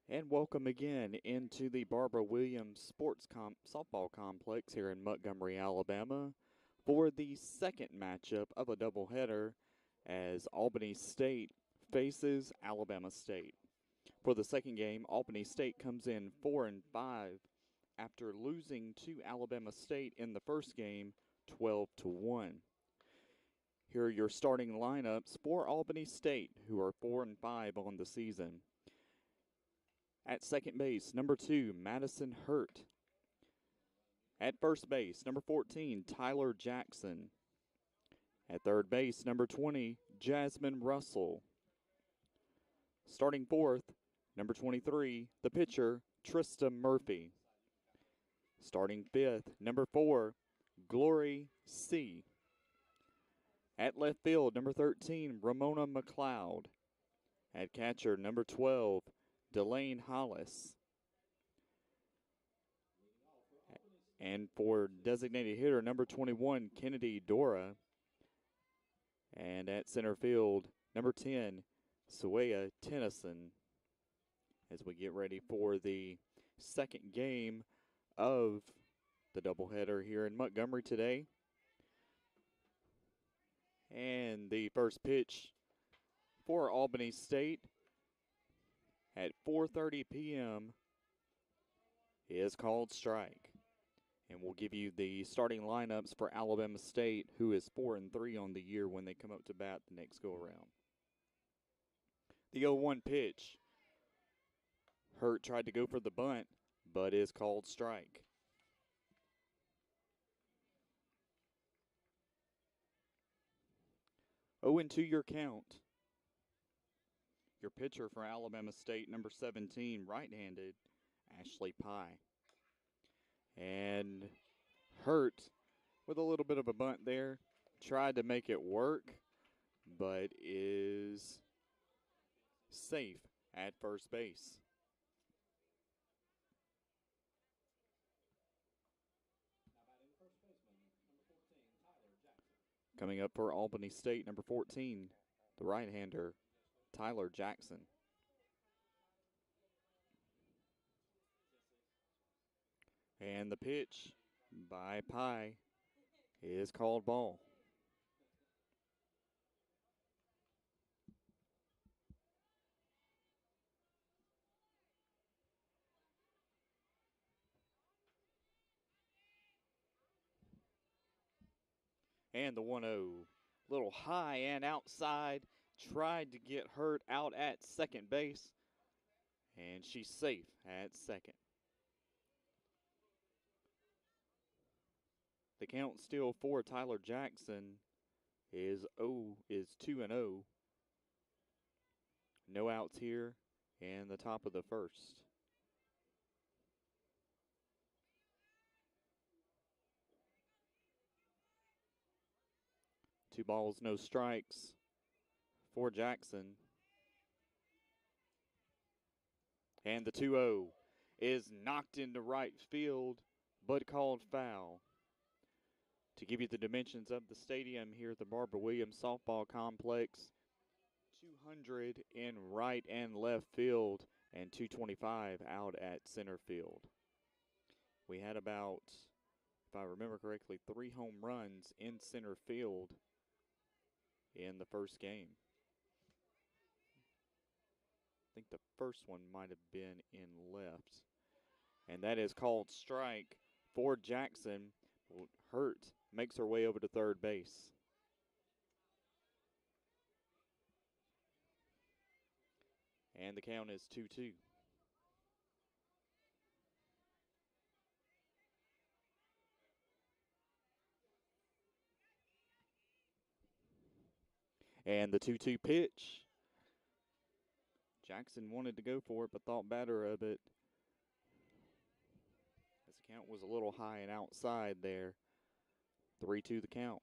And welcome again into the Barbara Williams Softball Complex here in Montgomery, Alabama for the second matchup of a doubleheader as Albany State faces Alabama State. For the second game, Albany State comes in 4-5 after losing to Alabama State in the first game 12-1. Here are your starting lineups for Albany State, who are 4-5 on the season. At second base, number 2, Madison Hurt. At first base, number 14, Tyler Jackson. At third base, number 20, Jasmine Russell. Starting fourth, number 23, the pitcher, Trista Murphy. Starting fifth, number 4, Glory C. At left field, number 13, Ramona McLeod. At catcher, number 12, Delane Hollis. And for designated hitter, number 21, Kennedy Dora. And at center field, number 10, Suea Tennyson. As we get ready for the second game of the doubleheader here in Montgomery today. And the first pitch for Albany State at 4:30 p.m. is called strike. And we'll give you the starting lineups for Alabama State, who is 4-3 on the year when they come up to bat the next go-around. The 0-1 pitch. Hurt tried to go for the bunt, but is called strike. Oh, and 2 your count. Your pitcher for Alabama State, number 17, right-handed, Ashley Pye. And Hurt, with a little bit of a bunt there, tried to make it work, but is safe at first base. Coming up for Albany State, number 14, the right-hander, Tyler Jackson. And the pitch by Pye is called ball. And the 1-0. Little high and outside. Tried to get Hurt out at second base. And she's safe at second. The count still for Tyler Jackson is 2-0. No outs here in the top of the first. Two balls, no strikes for Jackson. And the 2-0 is knocked into right field, but called foul. To give you the dimensions of the stadium here at the Barbara Williams Softball Complex, 200 in right and left field and 225 out at center field. We had about, if I remember correctly, 3 home runs in center field in the first game. I think the first one might have been in left. And that is called strike for Jackson. Hurt makes her way over to third base. And the count is 2-2. And the 2-2 pitch. Jackson wanted to go for it, but thought better of it. As the count was a little high and outside there. 3-2 the count.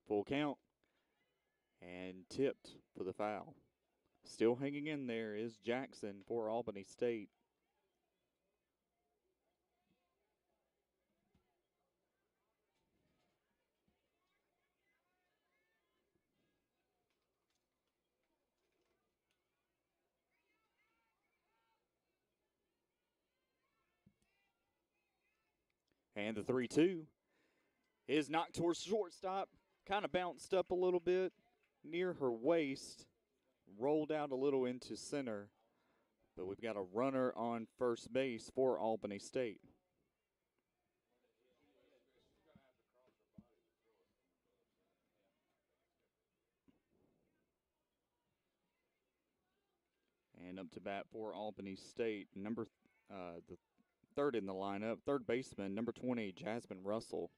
Full count. And tipped for the foul. Still hanging in there is Jackson for Albany State. And the 3-2 is knocked towards shortstop. Kind of bounced up a little bit near her waist. Rolled out a little into center. But we've got a runner on first base for Albany State. And up to bat for Albany State, the third in the lineup, third baseman, number 20, Jasmine Russell.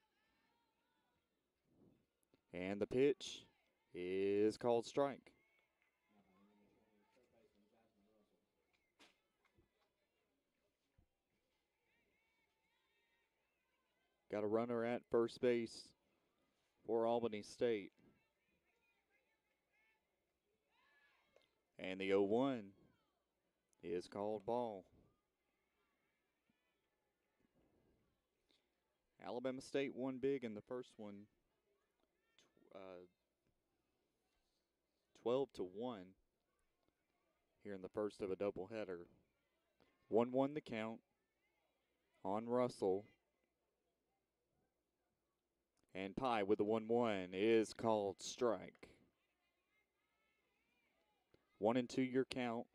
And the pitch is called strike. Got a runner at first base for Albany State. And the 0-1 is called ball. Alabama State won big in the first one, 12-1 here in the first of a doubleheader. 1-1 the count on Russell. And Pye with the 1-1 is called strike. 1-2 your count.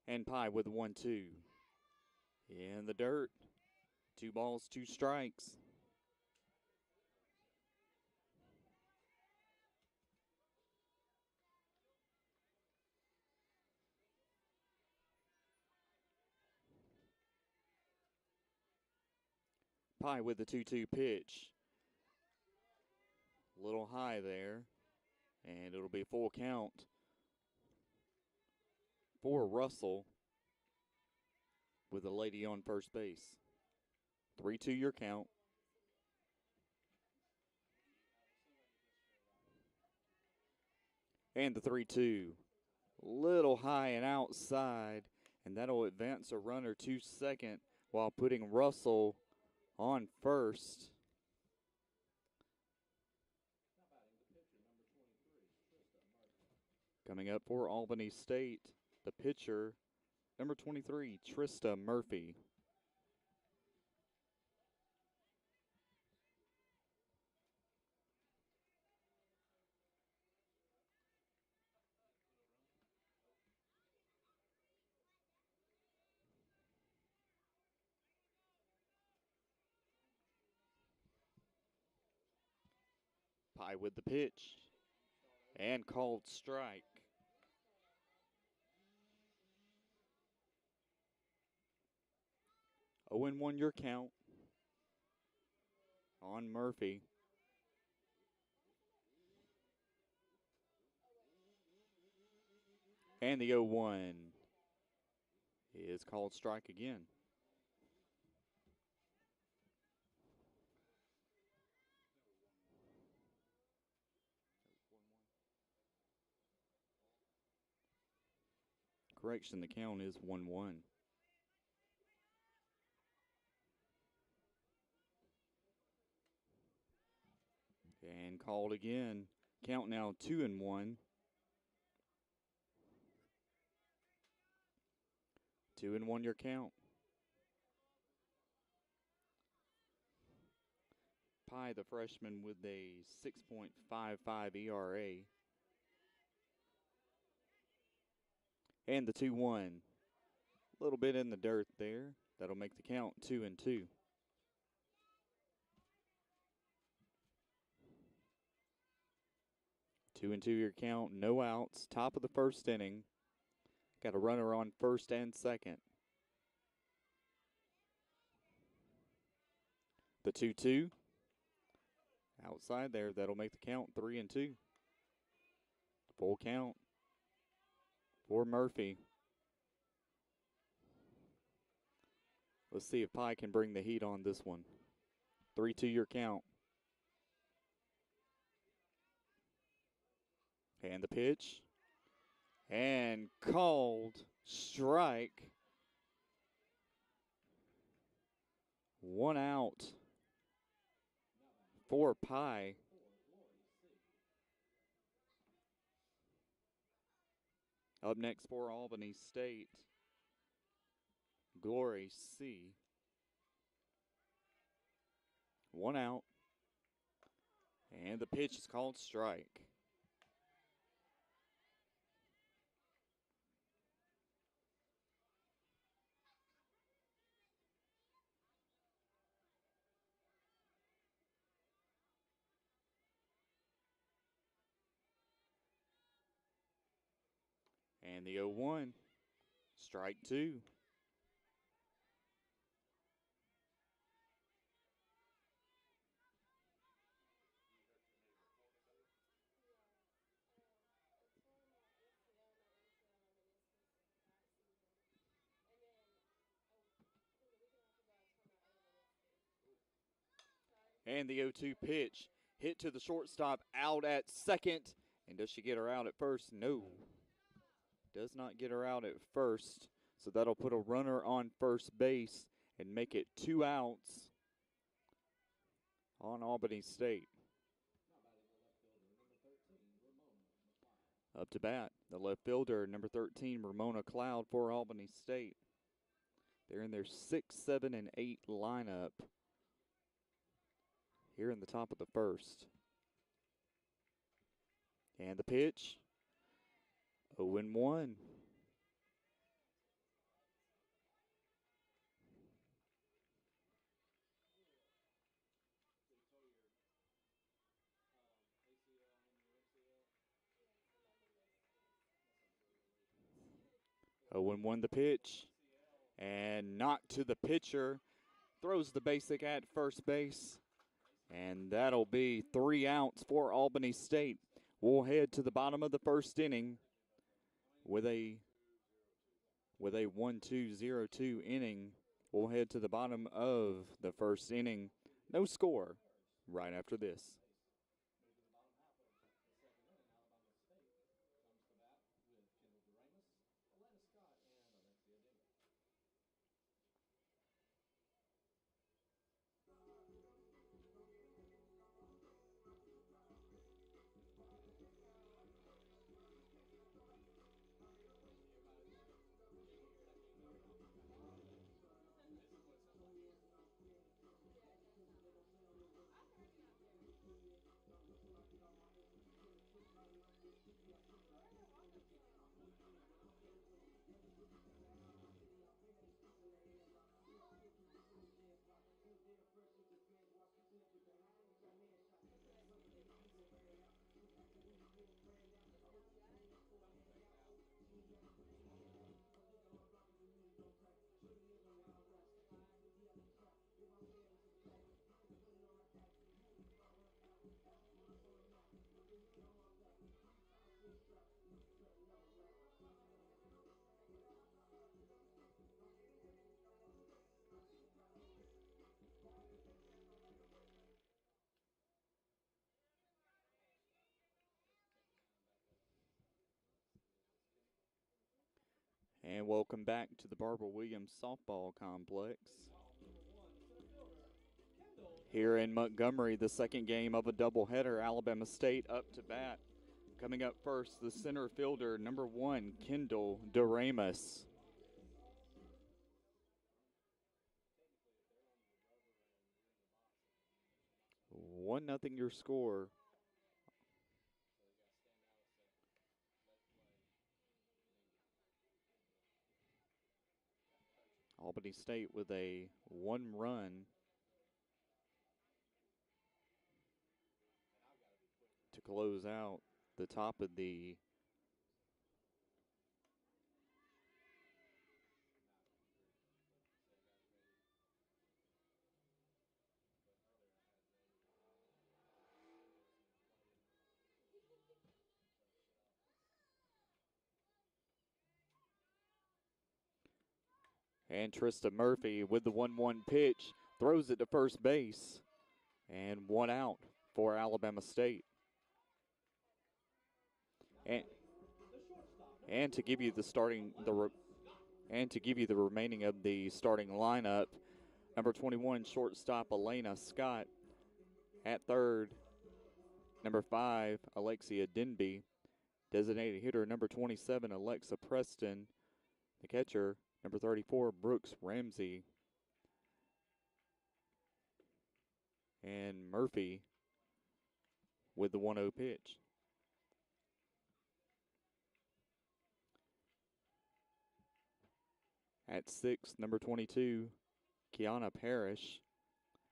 And Pye with the 1-2. In the dirt. 2 balls, 2 strikes. Pye with the 2-2 pitch. A little high there. And it'll be a full count for Russell with a lady on first base. 3-2 your count. And the 3-2. Little high and outside. And that'll advance a runner to second while putting Russell on first. Coming up for Albany State, the pitcher, number 23, Trista Murphy. Pye with the pitch and called strike. Oh, 0-1 your count on Murphy. And the 0-1 is called strike again. Correction, the count is 1-1. And called again. Count now 2-1. 2-1 your count. Pye, the freshman, with a 6.55 ERA. And the 2-1. A little bit in the dirt there. That'll make the count 2-2. 2-2 your count, no outs. Top of the first inning. Got a runner on first and second. The 2-2. Outside there, that'll make the count 3-2. Full count for Murphy. Let's see if Pye can bring the heat on this one. 3-2 your count. And the pitch. And called strike. 1 out for Pie. Up next for Albany State, Glory C. 1 out. And the pitch is called strike. And the 0-1, strike 2. And the 0-2 pitch hit to the shortstop, out at second. And does she get her out at first? No. Does not get her out at first. So that'll put a runner on first base and make it 2 outs on Albany State. Up to bat, the left fielder, number 13, Ramona Cloud for Albany State. They're in their 6, 7, and 8 lineup here in the top of the first. And the pitch, 0-1. Oh, and 1 the pitch, and knocked to the pitcher, throws the basic at first base, and that'll be 3 outs for Albany State. We'll head to the bottom of the first inning with a 1-2-0-2 inning. We'll head to the bottom of the first inning. No score right after this. And welcome back to the Barbara Williams Softball Complex. Here in Montgomery, the second game of a doubleheader, Alabama State up to bat. Coming up first, the center fielder, number 1, Kendall Doremus. 1-0 your score. Albany State with a 1 run to close out the top of the and Trista Murphy with the 1-1 pitch, throws it to first base, and 1 out for Alabama State. And to give you the remaining of the starting lineup, number 21 shortstop Elena Scott, At third, number 5, Alexia Denby. Designated hitter, number 27, Alexa Preston. The catcher, number 34, Brooks Ramsey. And Murphy with the 1-0 pitch. At 6, number 22, Kiana Parrish.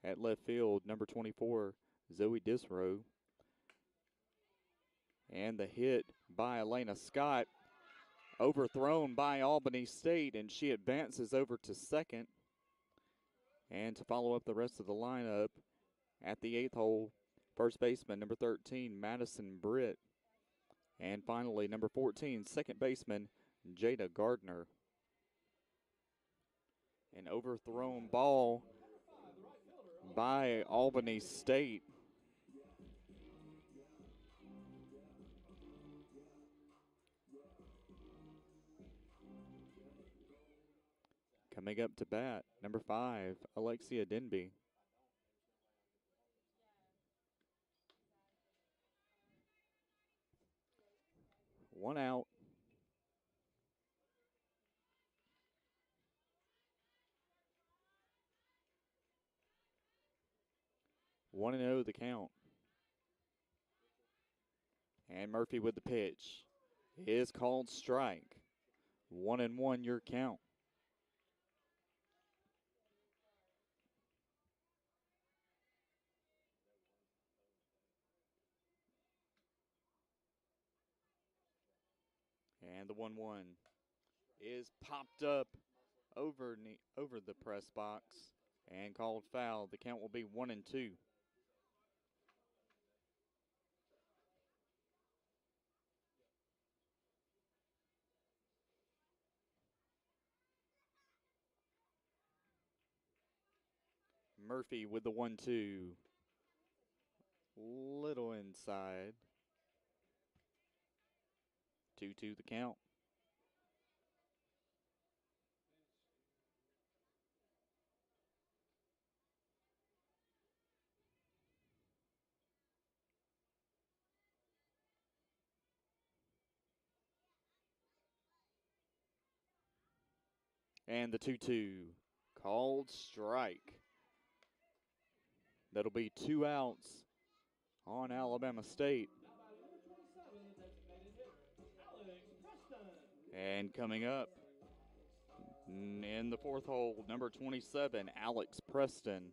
At left field, number 24, Zoe Disrow. And the hit by Elena Scott, overthrown by Albany State, and she advances over to second. And to follow up the rest of the lineup, at the 8th hole, first baseman, number 13, Madison Britt. And finally, number 14, second baseman, Jada Gardner. An overthrown ball by Albany State. Coming up to bat, number 5, Alexia Denby. One out. 1-0 the count. And Murphy with the pitch is called strike. 1-1 your count. And the 1-1 is popped up over the press box and called foul. The count will be 1-2. Murphy with the 1-2. Little inside. 2-2 the count. And the 2-2 called strike. That'll be 2 outs on Alabama State. And coming up in the 4th hole, number 27, Alex Preston.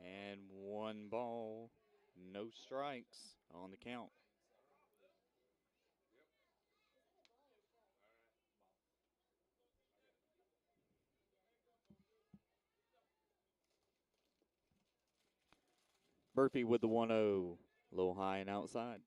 And 1 ball, no strikes on the count. Murphy with the 1-0, a little high and outside.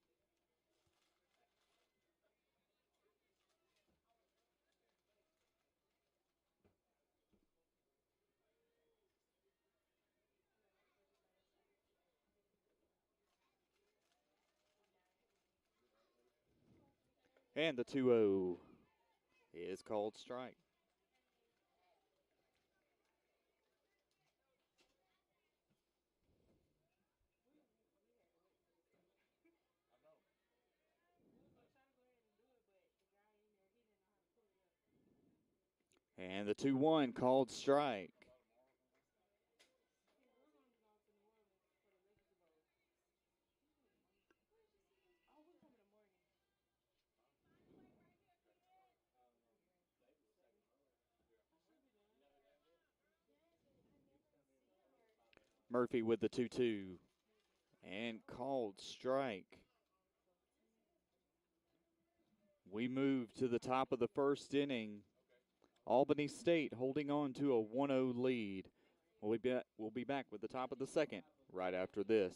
And the 2-0 is called strike. And the 2-1 called strike. Murphy with the 2-2 and called strike. We move to the top of the first inning. Albany State holding on to a 1-0 lead. We'll be back with the top of the second right after this.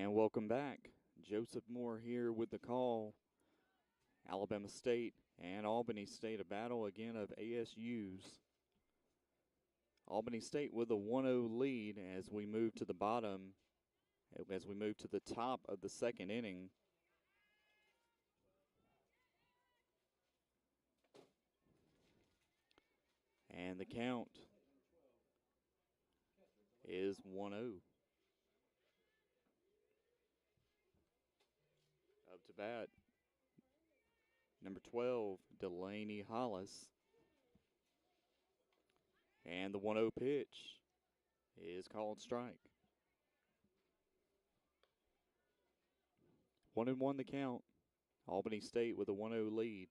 And welcome back. Joseph Moore here with the call. Alabama State and Albany State, a battle again of ASUs. Albany State with a 1-0 lead as we move to the top of the second inning. And the count is 1-0. Up to bat, number 12, Delaney Hollis. And the 1-0 pitch is called strike. 1-1 the count. Albany State with a 1-0 lead.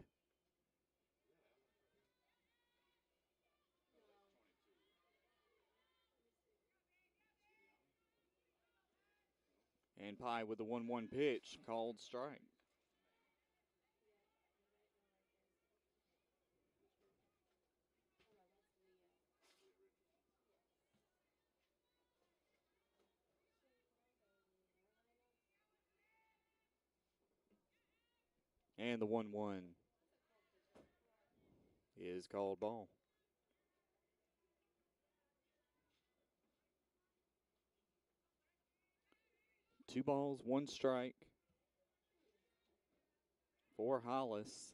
And Pye with the 1-1 pitch called strike. And the 1-1 is called ball. 2 balls, 1 strike for Hollis.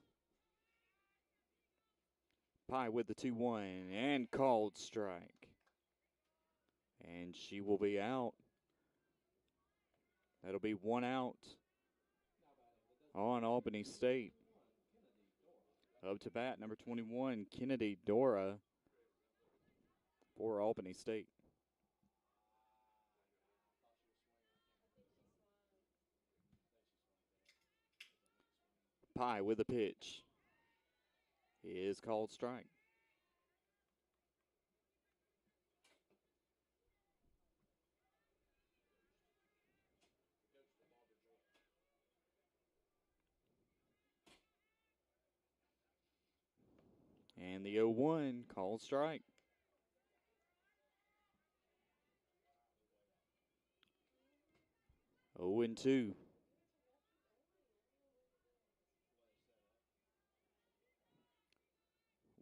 Pye with the 2-1 and called strike. And she will be out. That'll be 1 out on Albany State. Up to bat, number 21, Kennedy Dora for Albany State. Pye with the pitch is called strike. And the 0-1 called strike. Oh and 2.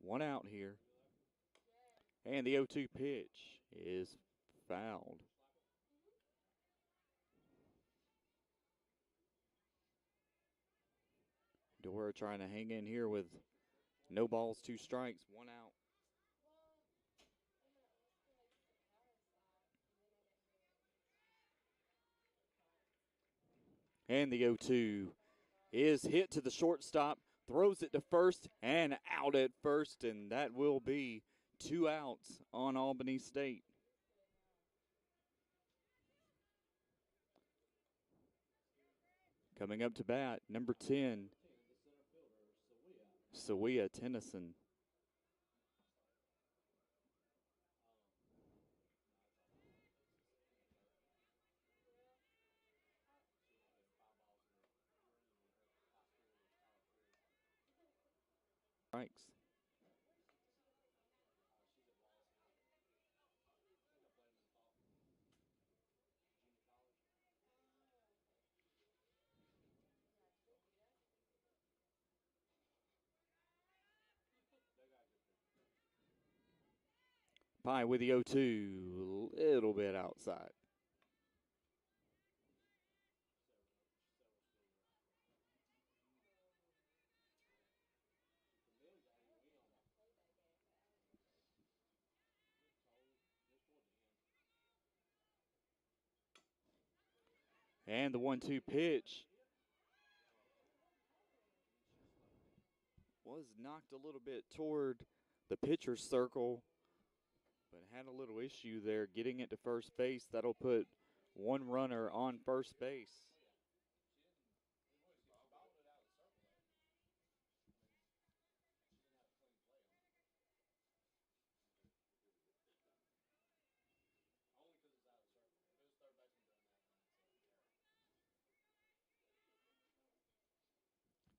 One out here. And the 0-2 pitch is fouled. Dora trying to hang in here with no balls, 2 strikes, 1 out. And the 0-2 is hit to the shortstop, throws it to first and out at first, and that will be 2 outs on Albany State. Coming up to bat, number 10, Sawia Tennyson. Strikes. Pye with the 0-2, little bit outside. And the 1-2 pitch was knocked a little bit toward the pitcher's circle, but had a little issue there getting it to first base. That'll put 1 runner on first base.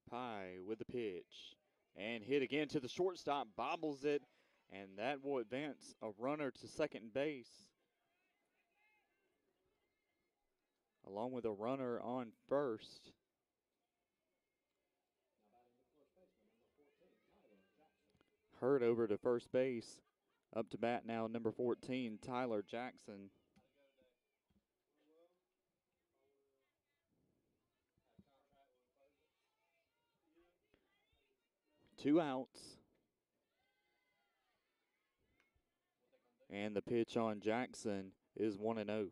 Pye with the pitch and hit again to the shortstop, bobbles it, and that will advance a runner to second base. along with a runner on first. Hurt over to first base. Up to bat now, number 14, Tyler Jackson. Two outs. And the pitch on Jackson is 1-0.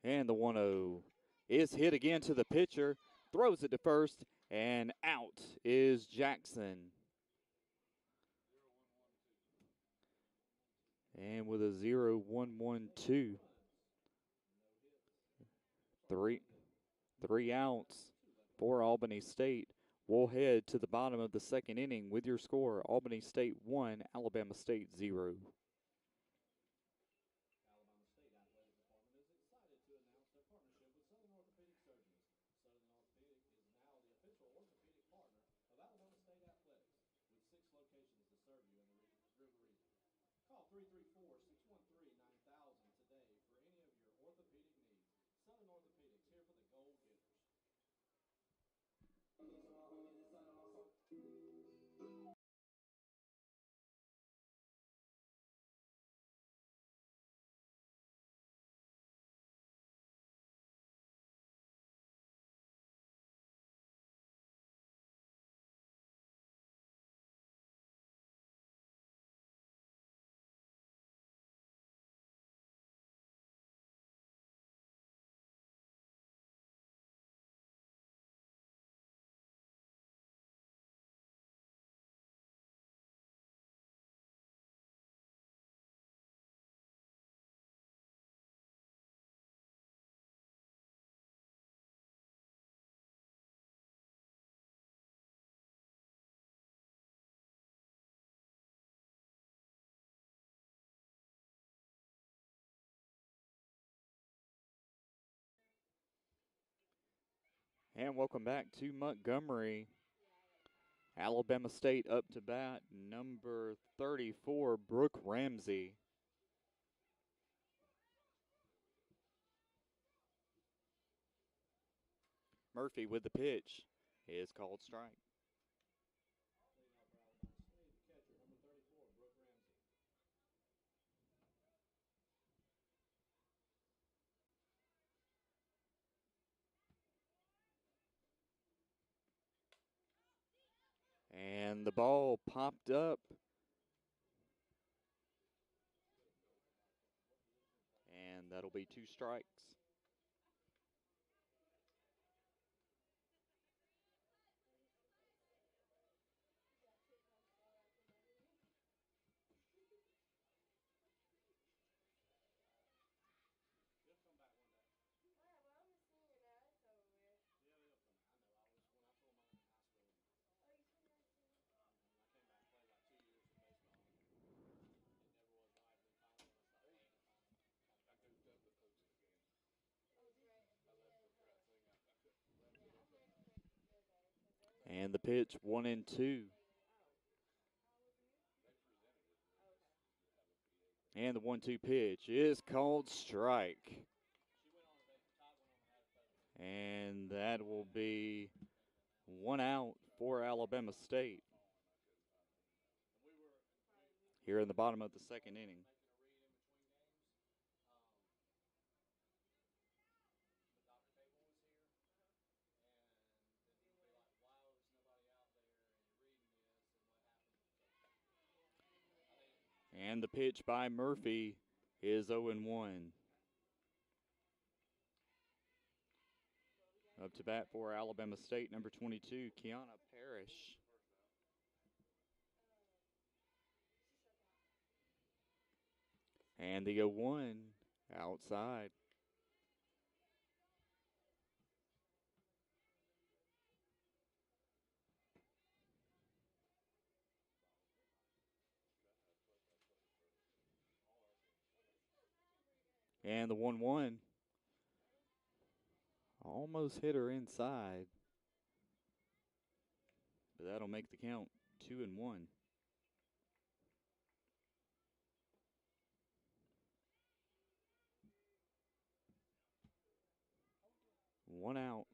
And the 1-0 is hit again to the pitcher. Throws it to first, and out is Jackson. And with a 0-1-1-2. Three outs for Albany State. We'll head to the bottom of the second inning with your score: Albany State 1, Alabama State 0. And welcome back to Montgomery. Alabama State up to bat, number 34, Brooke Ramsey. Murphy with the pitch is called strike. And the ball popped up. And that'll be two strikes. And the pitch, 1-2. And the 1-2 pitch is called strike. And that will be one out for Alabama State here in the bottom of the second inning. And the pitch by Murphy is 0-1. Up to bat for Alabama State, number 22, Kiana Parrish. And the 0-1 outside. And the 1-1 almost hit her inside. but that'll make the count 2-1. One out.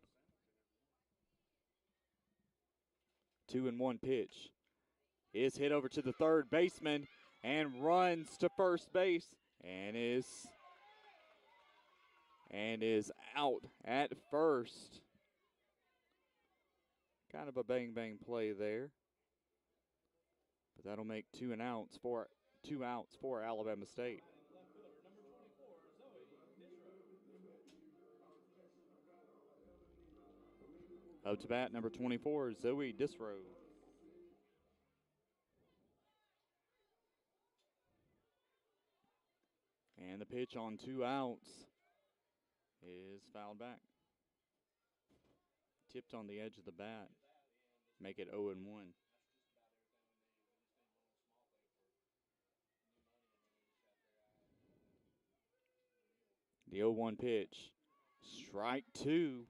2-1 pitch is hit over to the third baseman and runs to first base and is out at first. Kind of a bang-bang play there. But that'll make 2 outs for Alabama State. Up to bat, number 24, Zoe Disrow. And the pitch on 2 outs is fouled back. Tipped on the edge of the bat. Make it 0-1. The 0-1 pitch. Strike 2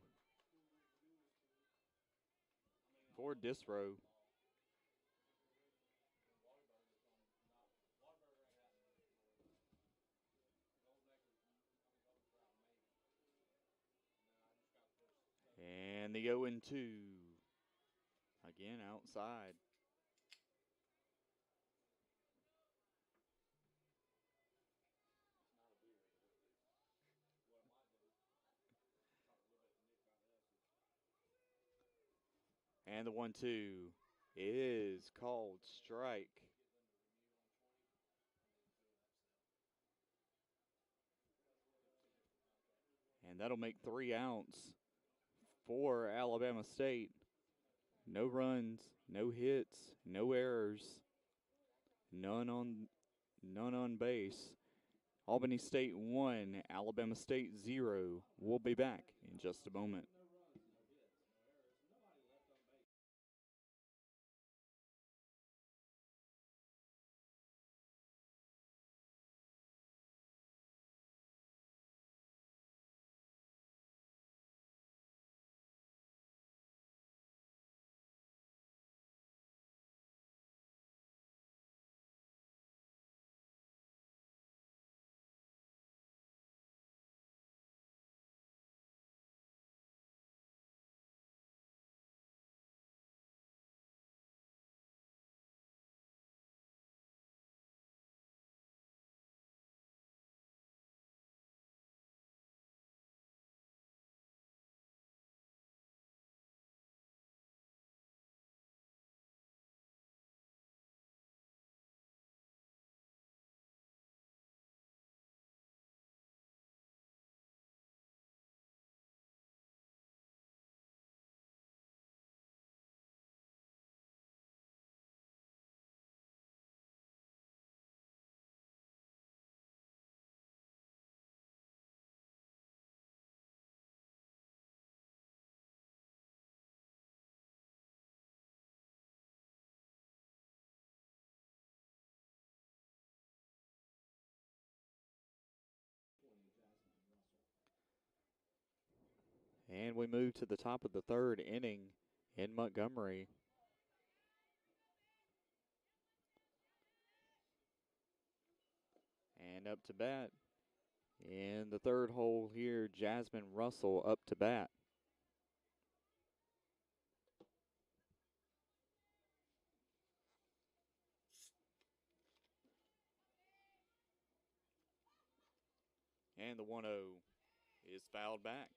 for Disrow. And the 0-2. Again, outside. And the 1-2 is called strike. And that'll make 3 outs for Alabama State. No runs, no hits, no errors, none on base. Albany State 1, Alabama State 0. We'll be back in just a moment. And we move to the top of the 3rd inning in Montgomery. And up to bat in the 3rd hole here, Jasmine Russell up to bat. And the 1-0 is fouled back.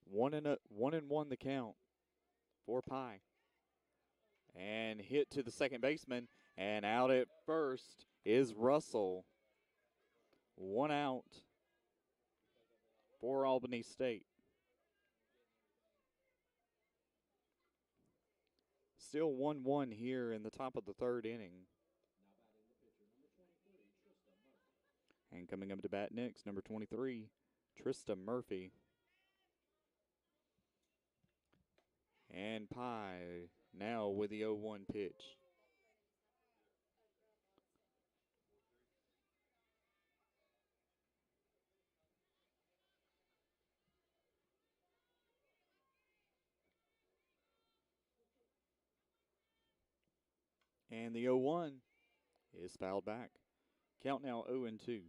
One and one the count for Pye. And hit to the second baseman, and out at first is Russell. 1 out for Albany State. Still 1-1 here in the top of the 3rd inning. And coming up to bat next, number 23, Trista Murphy. And Pye now with the 0-1 pitch. And the 0-1 is fouled back. Count now 0-2.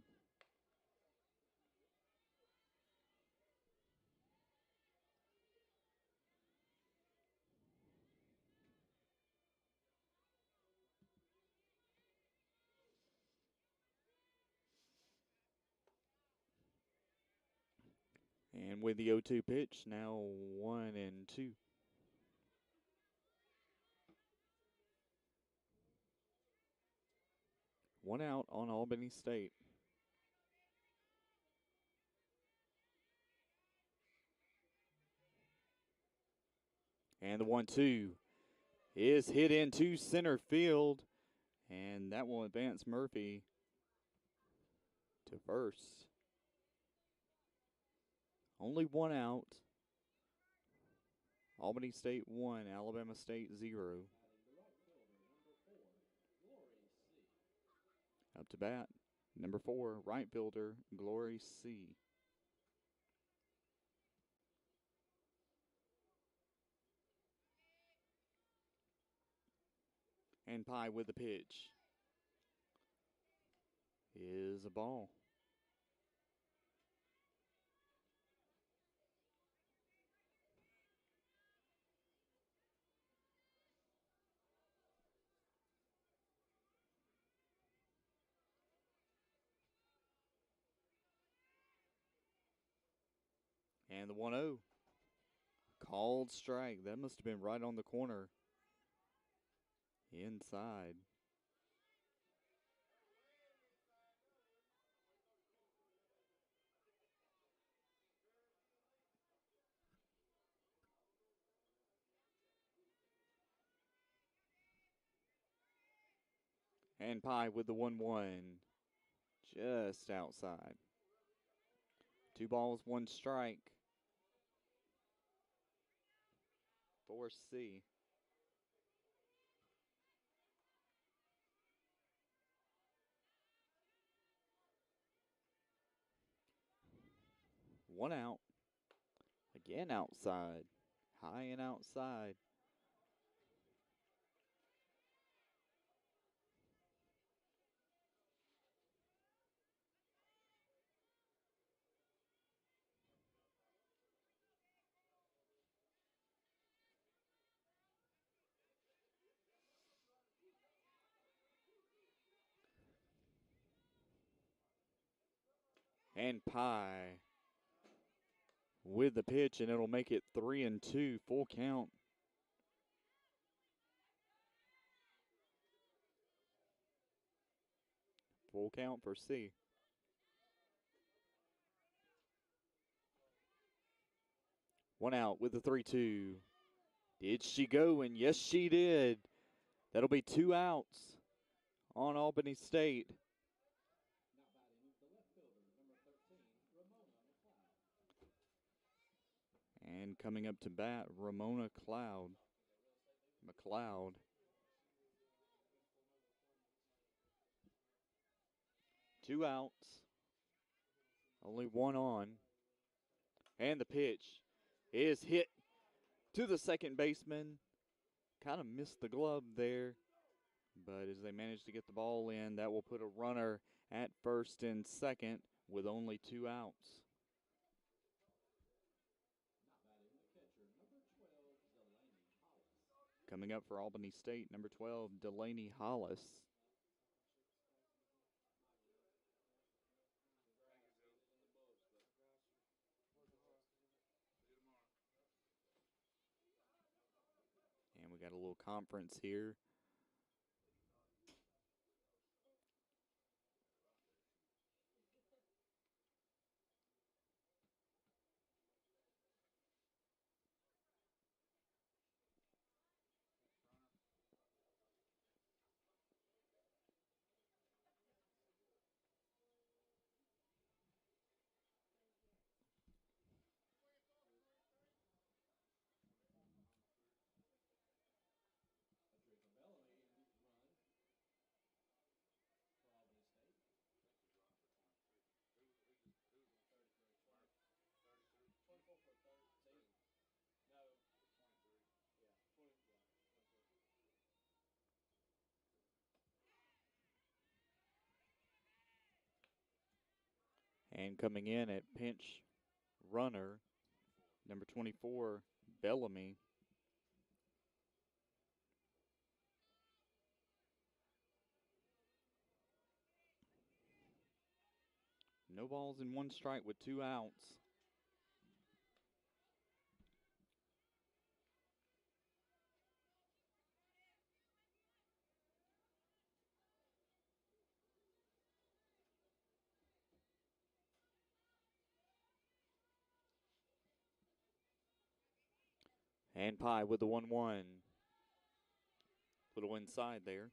And with the 0-2 pitch, now 1-2. One out on Albany State. And the 1-2 is hit into center field. And that will advance Murphy to first. Only one out. Albany State 1, Alabama State 0. Up to bat, number 4, right fielder, Glory C. And Pye with the pitch is a ball. And the 1-0. Called strike. That must have been right on the corner. Inside. And Pye with the 1-1. Just outside. 2 balls, 1 strike. For C. One out. Again outside. High and outside. And Pye with the pitch, and it'll make it 3-2, full count. Full count for C. One out with the 3-2. Did she go? And yes, she did. That'll be 2 outs on Albany State. And coming up to bat, Ramona McLeod. Two outs. Only one on. And the pitch is hit to the second baseman. Kind of missed the glove there. But as they manage to get the ball in, that will put a runner at first and second with only 2 outs. Coming up for Albany State, number 12, Delaney Hollis. And we got a little conference here. And coming in at pinch runner, number 24, Bellamy. No balls and one strike with 2 outs. And Pye with the 1-1. Little inside there.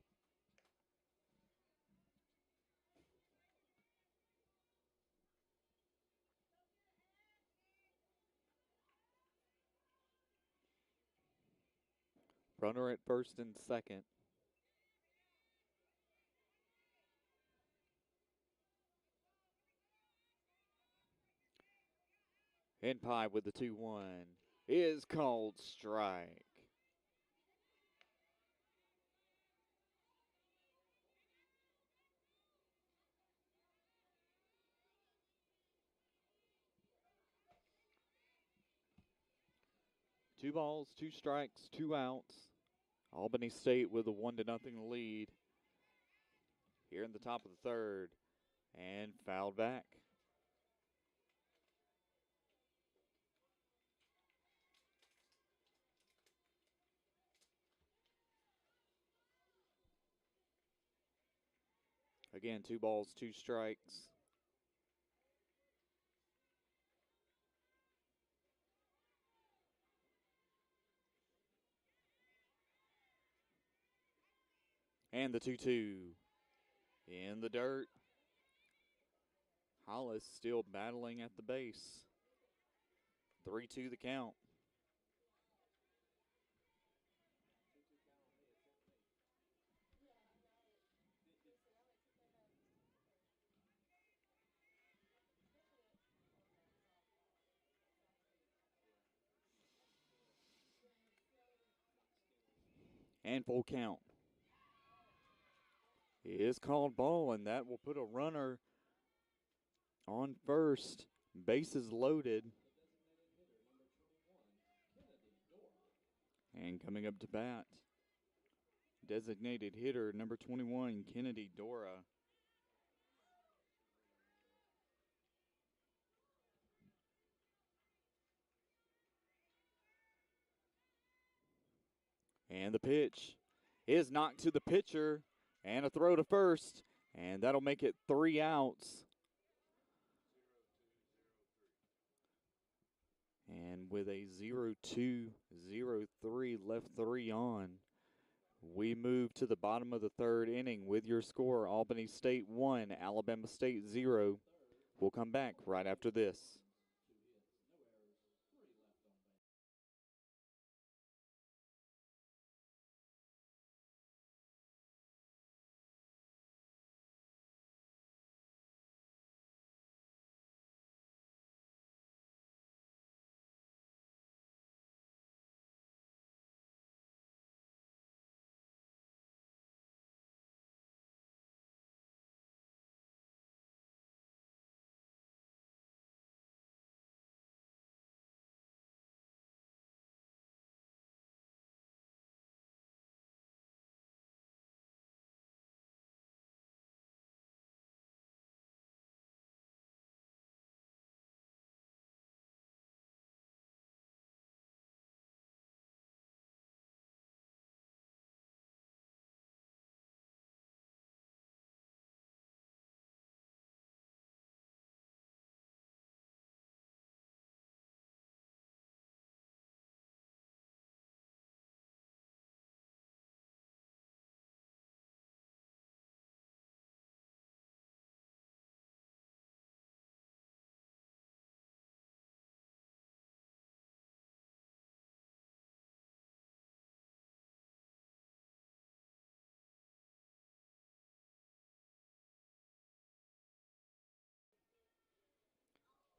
Runner at first and second. And Pye with the 2-1 is called strike. Two balls, 2 strikes, 2 outs. Albany State with a 1-0 lead here in the top of the third. And fouled back. Again, 2 balls, 2 strikes. And the 2-2 in the dirt. Hollis still battling at the base. 3-2 the count. And full count. It is called ball, and that will put a runner on first. Bases loaded. And coming up to bat, designated hitter number 21, Kennedy Dora. And the pitch is knocked to the pitcher, and a throw to first, and that'll make it 3 outs. And with a 0-2, 0-3, left 3 on, we move to the bottom of the third inning with your score, Albany State 1, Alabama State 0. We'll come back right after this.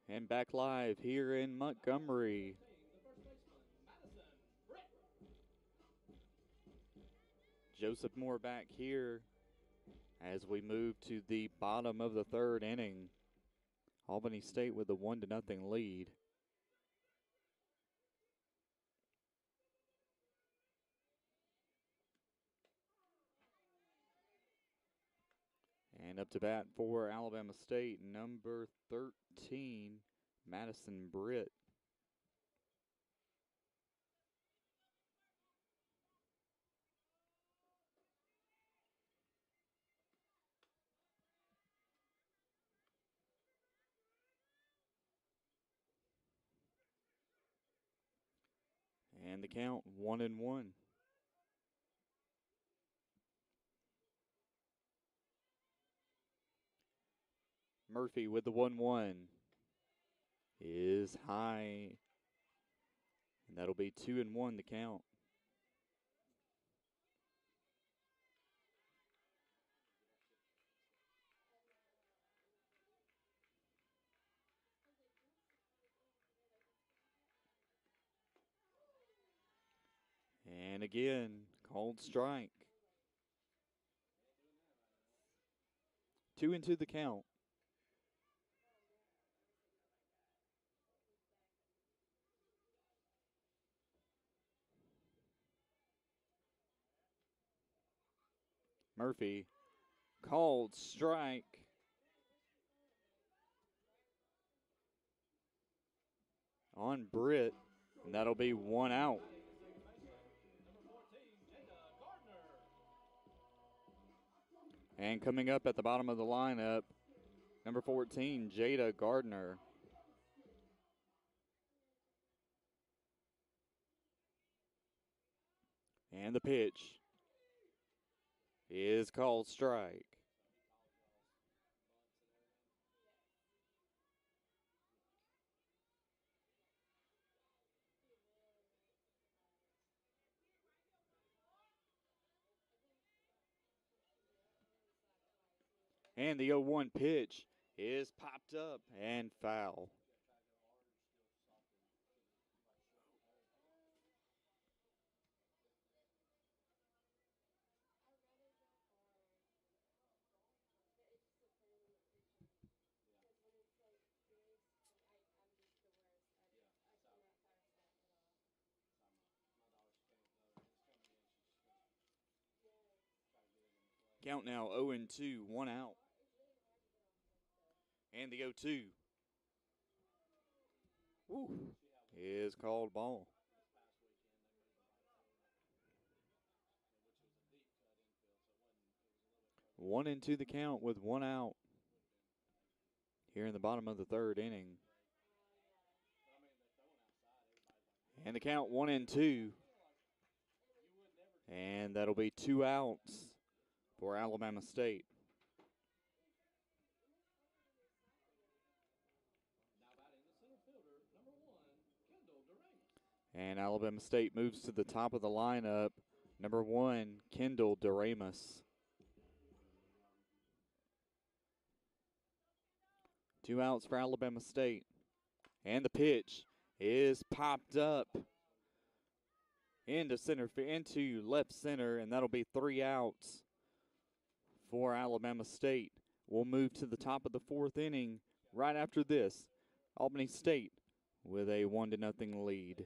And back live here in Montgomery. Joseph Moore back here as we move to the bottom of the third inning. Albany State with a 1-0 lead. And up to bat for Alabama State, number 13, Madison Britt. And the count 1-1. Murphy with the 1-1 is high. And that'll be 2-1 the count. And again, called strike. 2-2 the count. Murphy, called strike. On Britt, and that'll be 1 out. And coming up at the bottom of the lineup, number 14, Jada Gardner. And the pitch is called strike. And the 0-1 pitch is popped up and foul. Count now 0-2, 1 out. And the 0-2 is called ball. 1-2 the count with 1 out here in the bottom of the third inning. And the count 1-2. And that'll be 2 outs for Alabama State. And Alabama State moves to the top of the lineup. Number 1, Kendall Doremus. 2 outs for Alabama State. And the pitch is popped up into left center, and that'll be 3 outs for Alabama State. We'll move to the top of the fourth inning right after this. Albany State with a 1-0 lead.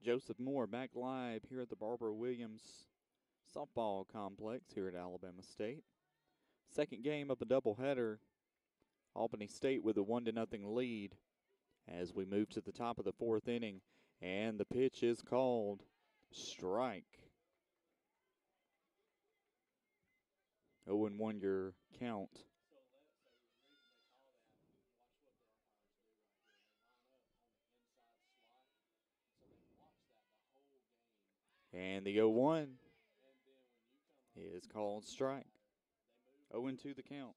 Joseph Moore back live here at the Barbara Williams Softball Complex here at Alabama State. Second game of a doubleheader. Albany State with a 1-0 lead as we move to the top of the fourth inning. And the pitch is called strike. 0-1 your count. And the 0-1 is called strike. 0-2 the count.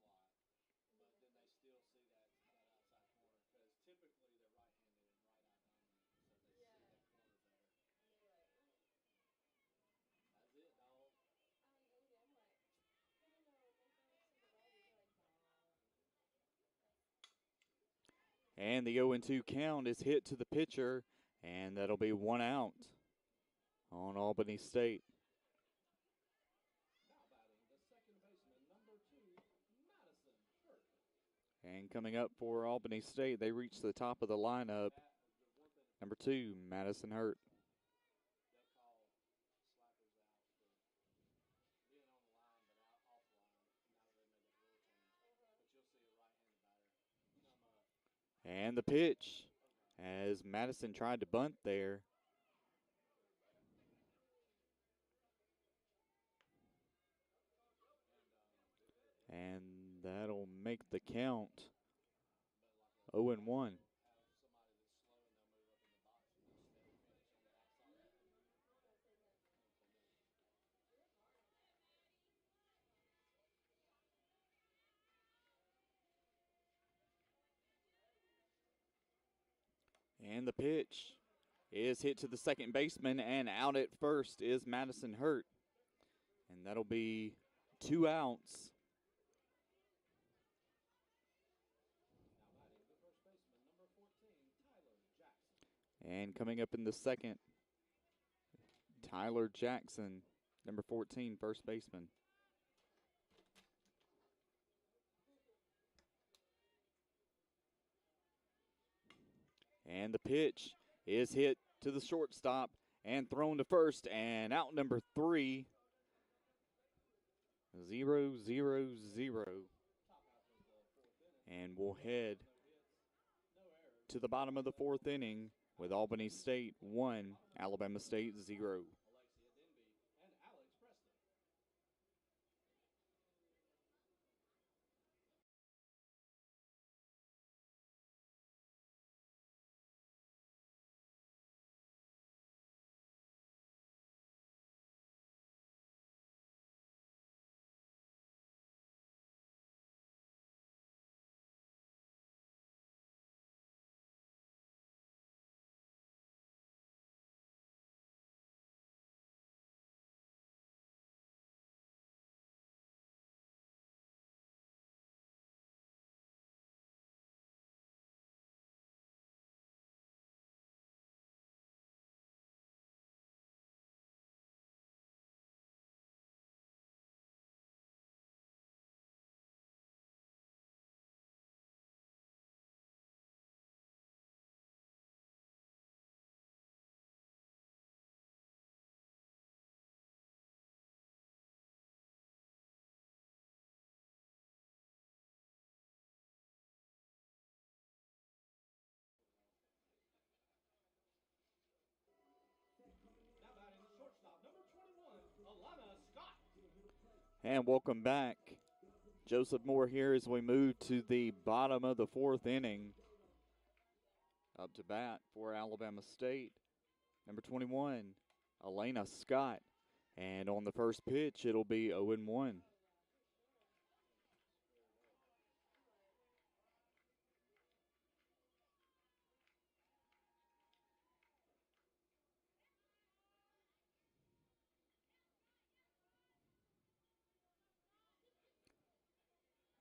And the 0-2 count is hit to the pitcher, and that'll be 1 out on Albany State. And coming up for Albany State, they reach the top of the lineup. Number 2, Madison Hurt. And the pitch, as Madison tried to bunt there. And that'll make the count 0-1. And the pitch is hit to the second baseman, and out at first is Madison Hurt. And that'll be 2 outs. And coming up in the second, Tyler Jackson, number 14, first baseman. And the pitch is hit to the shortstop and thrown to first, and out number 3, 0-0-0. And we'll head to the bottom of the fourth inning with Albany State 1, Alabama State 0. And welcome back. Joseph Moore here as we move to the bottom of the fourth inning. Up to bat for Alabama State, number 21, Elena Scott. And on the first pitch, it'll be 0-1.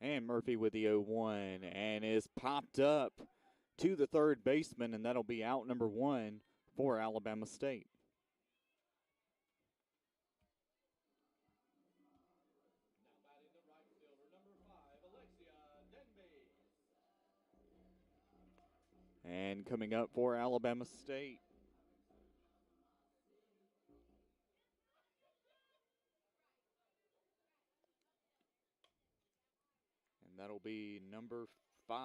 And Murphy with the 0-1 and is popped up to the third baseman, and that'll be out number 1 for Alabama State. And coming up for Alabama State, And that'll be number 5,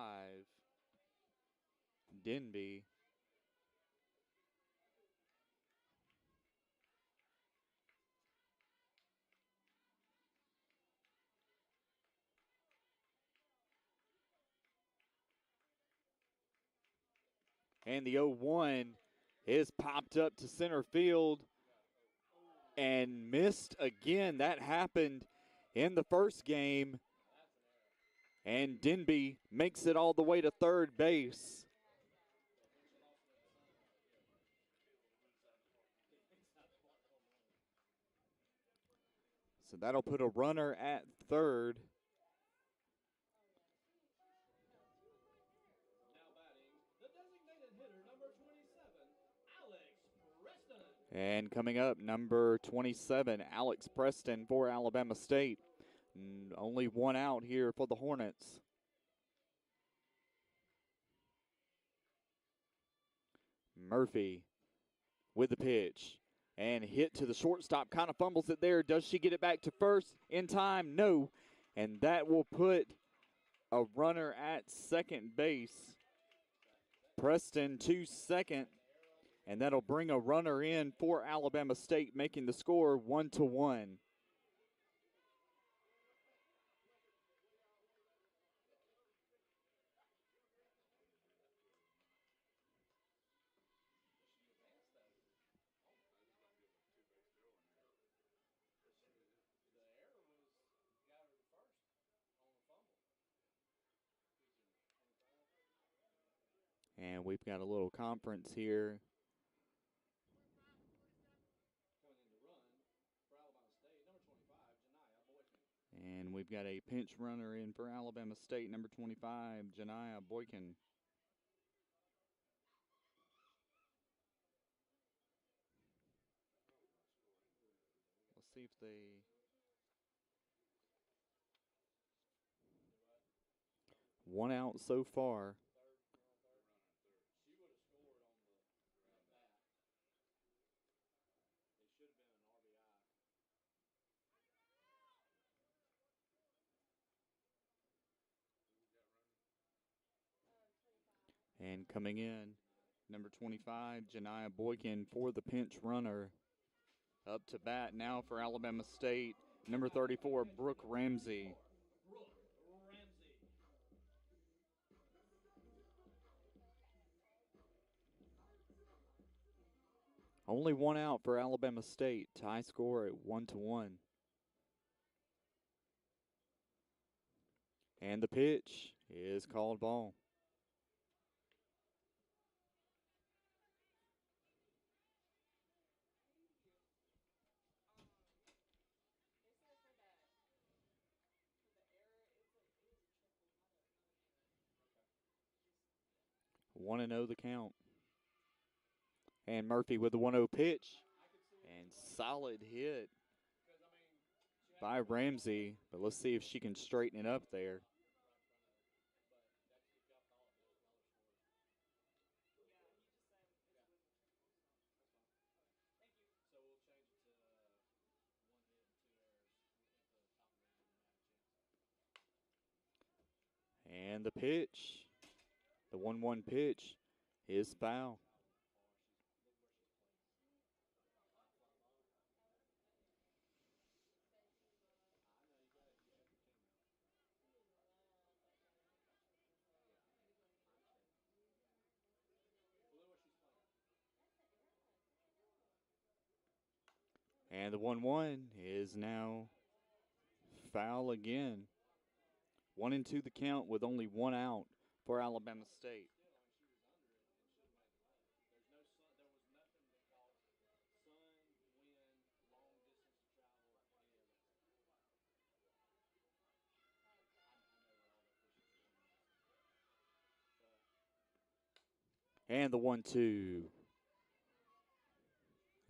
Denby. And the 0-1 is popped up to center field and missed again. That happened in the first game. And Denby makes it all the way to third base. So that'll put a runner at third. And coming up, number 27, Alex Preston for Alabama State. Only one out here for the Hornets. Murphy with the pitch. And hit to the shortstop, kind of fumbles it there. Does she get it back to first in time? No. And that will put a runner at second base. Preston to second. And that'll bring a runner in for Alabama State, making the score 1-1. And we've got a little conference here. And we've got a pinch runner in for Alabama State, number 25, Janiah Boykin. Let's see if they... One out so far. And coming in, number 25, Janiah Boykin for the pinch runner. Up to bat now for Alabama State, number 34, Brooke Ramsey. Only one out for Alabama State. Tie score at 1-1. And the pitch is called ball. One and 0 the count. And Murphy with the 1-0 pitch. And solid hit by Ramsey. But let's see if she can straighten it up there. And the pitch, the 1-1 pitch, is foul. And the 1-1 is now foul again. 1-2 the count with only one out for Alabama State. And the 1-2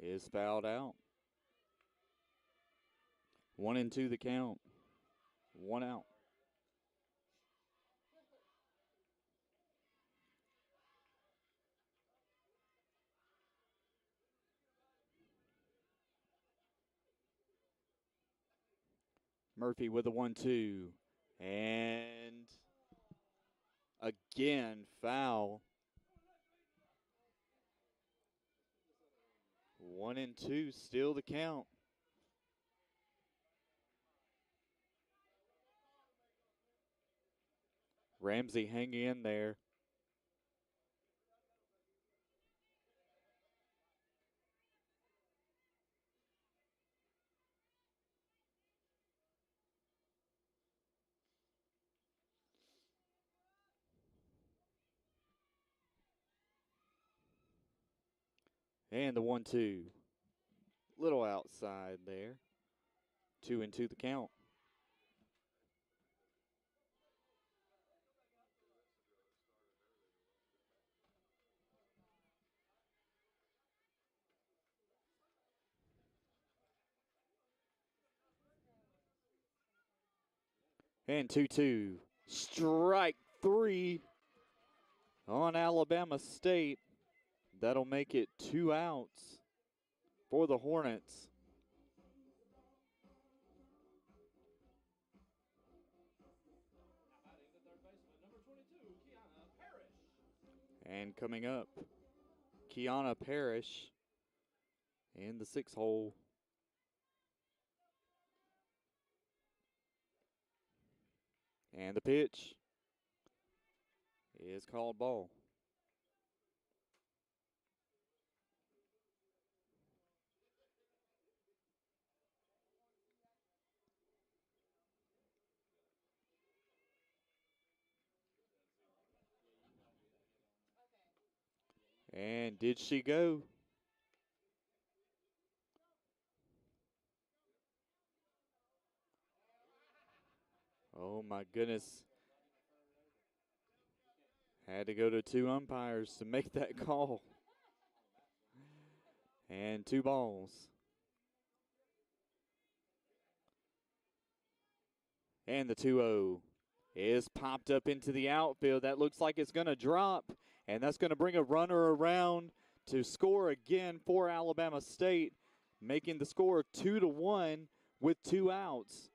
is fouled out. 1-2 the count. One out. Murphy with a 1-2. And again, foul. 1 and 2, still the count. Ramsey hanging in there. And the 1-2. Little outside there. 2 and 2 the count. And 2-2. Strike 3 on Alabama State. That'll make it 2 outs for the Hornets. And coming up, Kiana Parrish in the 6 hole. And the pitch is called ball. And did she go? Oh my goodness. Had to go to 2 umpires to make that call. And 2 balls. And the 2-0 is popped up into the outfield. That looks like it's going to drop. And that's going to bring a runner around to score again for Alabama State, making the score 2-1 with 2 outs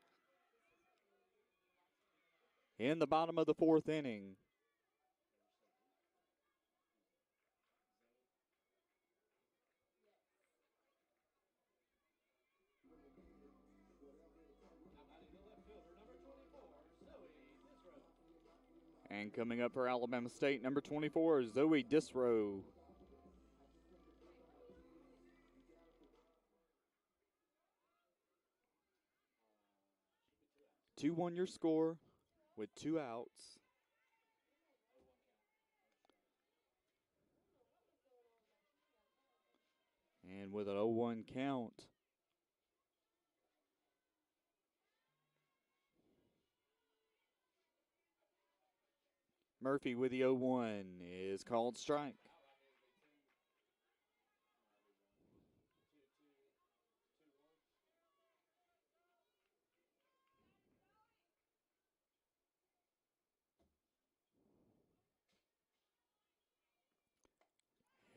in the bottom of the 4th inning. And coming up for Alabama State, number 24, Zoe Disrow. 2-1 your score with 2 outs. And with an 0-1 count, Murphy with the 0-1 is called strike.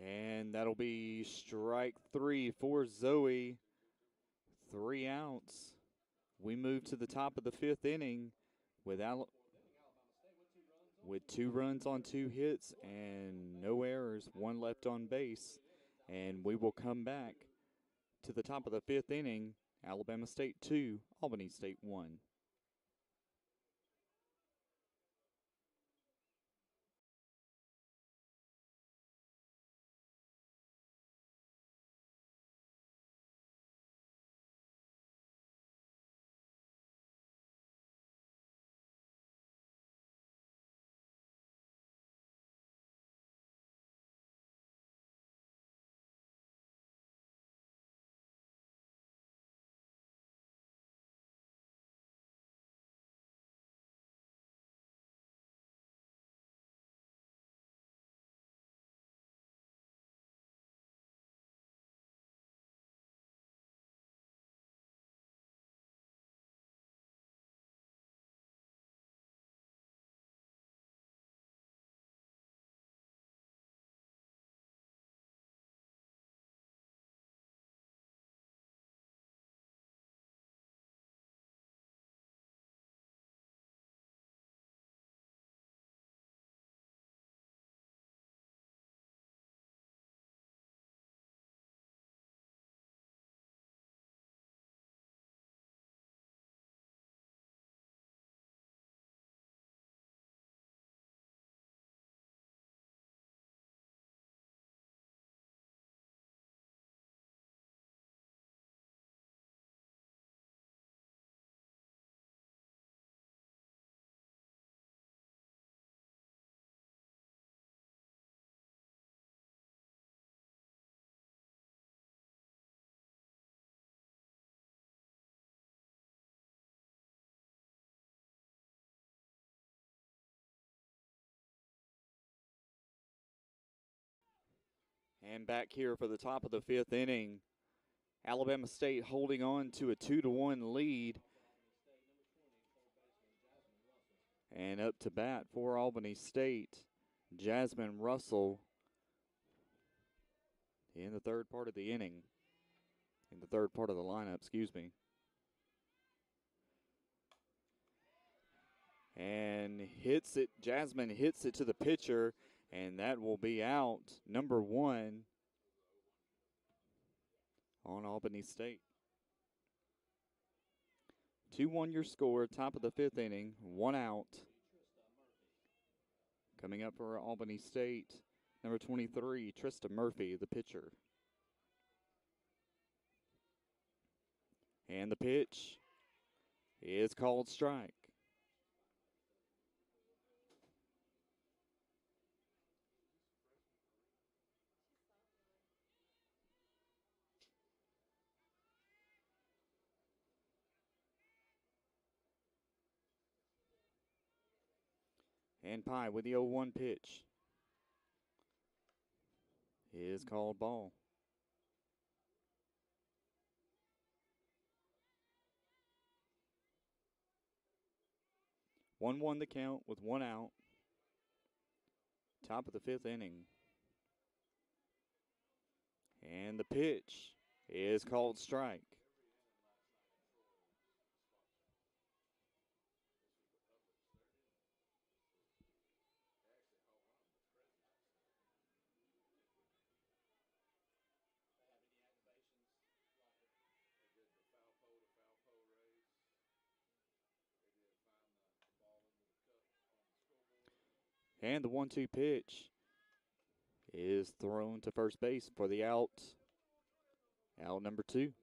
And that'll be strike 3 for Zoe. 3 outs. We move to the top of the 5th inning with 2 runs on 2 hits and no errors, 1 left on base. And we will come back to the top of the 5th inning. Alabama State 2, Albany State 1. And back here for the top of the fifth inning, Alabama State holding on to a 2-1 lead. And up to bat for Albany State, Jasmine Russell in the third part of the inning. In the third part of the lineup, excuse me. And hits it, Jasmine hits it to the pitcher, and that will be out, number 1 on Albany State. 2-1 your score, top of the fifth inning, 1 out. Coming up for Albany State, number 23, Trista Murphy, the pitcher. And the pitch is called strike. And Pye with the 0-1 pitch is called ball. 1-1 the count with 1 out. Top of the fifth inning. And the pitch is called strike. And the 1-2 pitch is thrown to first base for the out. Out number 2.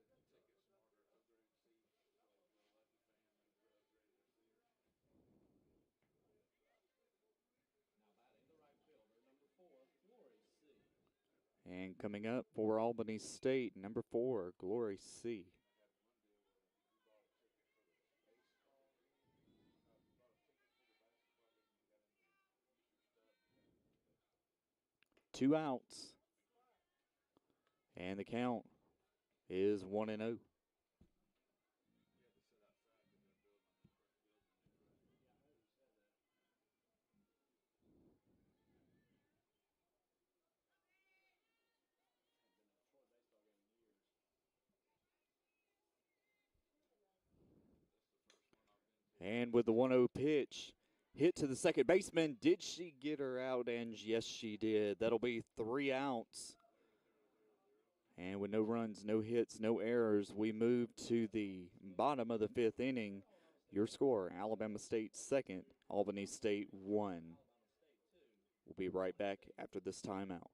And coming up for Albany State, number 4, Glory C. Two outs. And the count is 1-0. And with the 1-0 pitch, hit to the second baseman. Did she get her out? And yes, she did. That'll be 3 outs. And with no runs, no hits, no errors, we move to the bottom of the fifth inning. Your score, Alabama State 2, Albany State 1. We'll be right back after this timeout.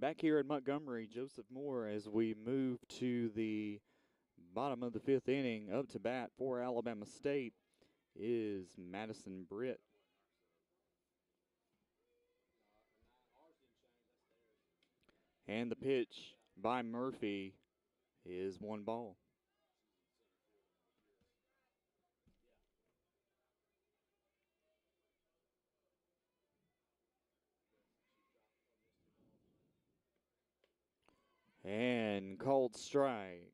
Back here in Montgomery, Joseph Moore, as we move to the bottom of the fifth inning, up to bat for Alabama State is Madison Britt. And the pitch by Murphy is 1 ball. And called strike.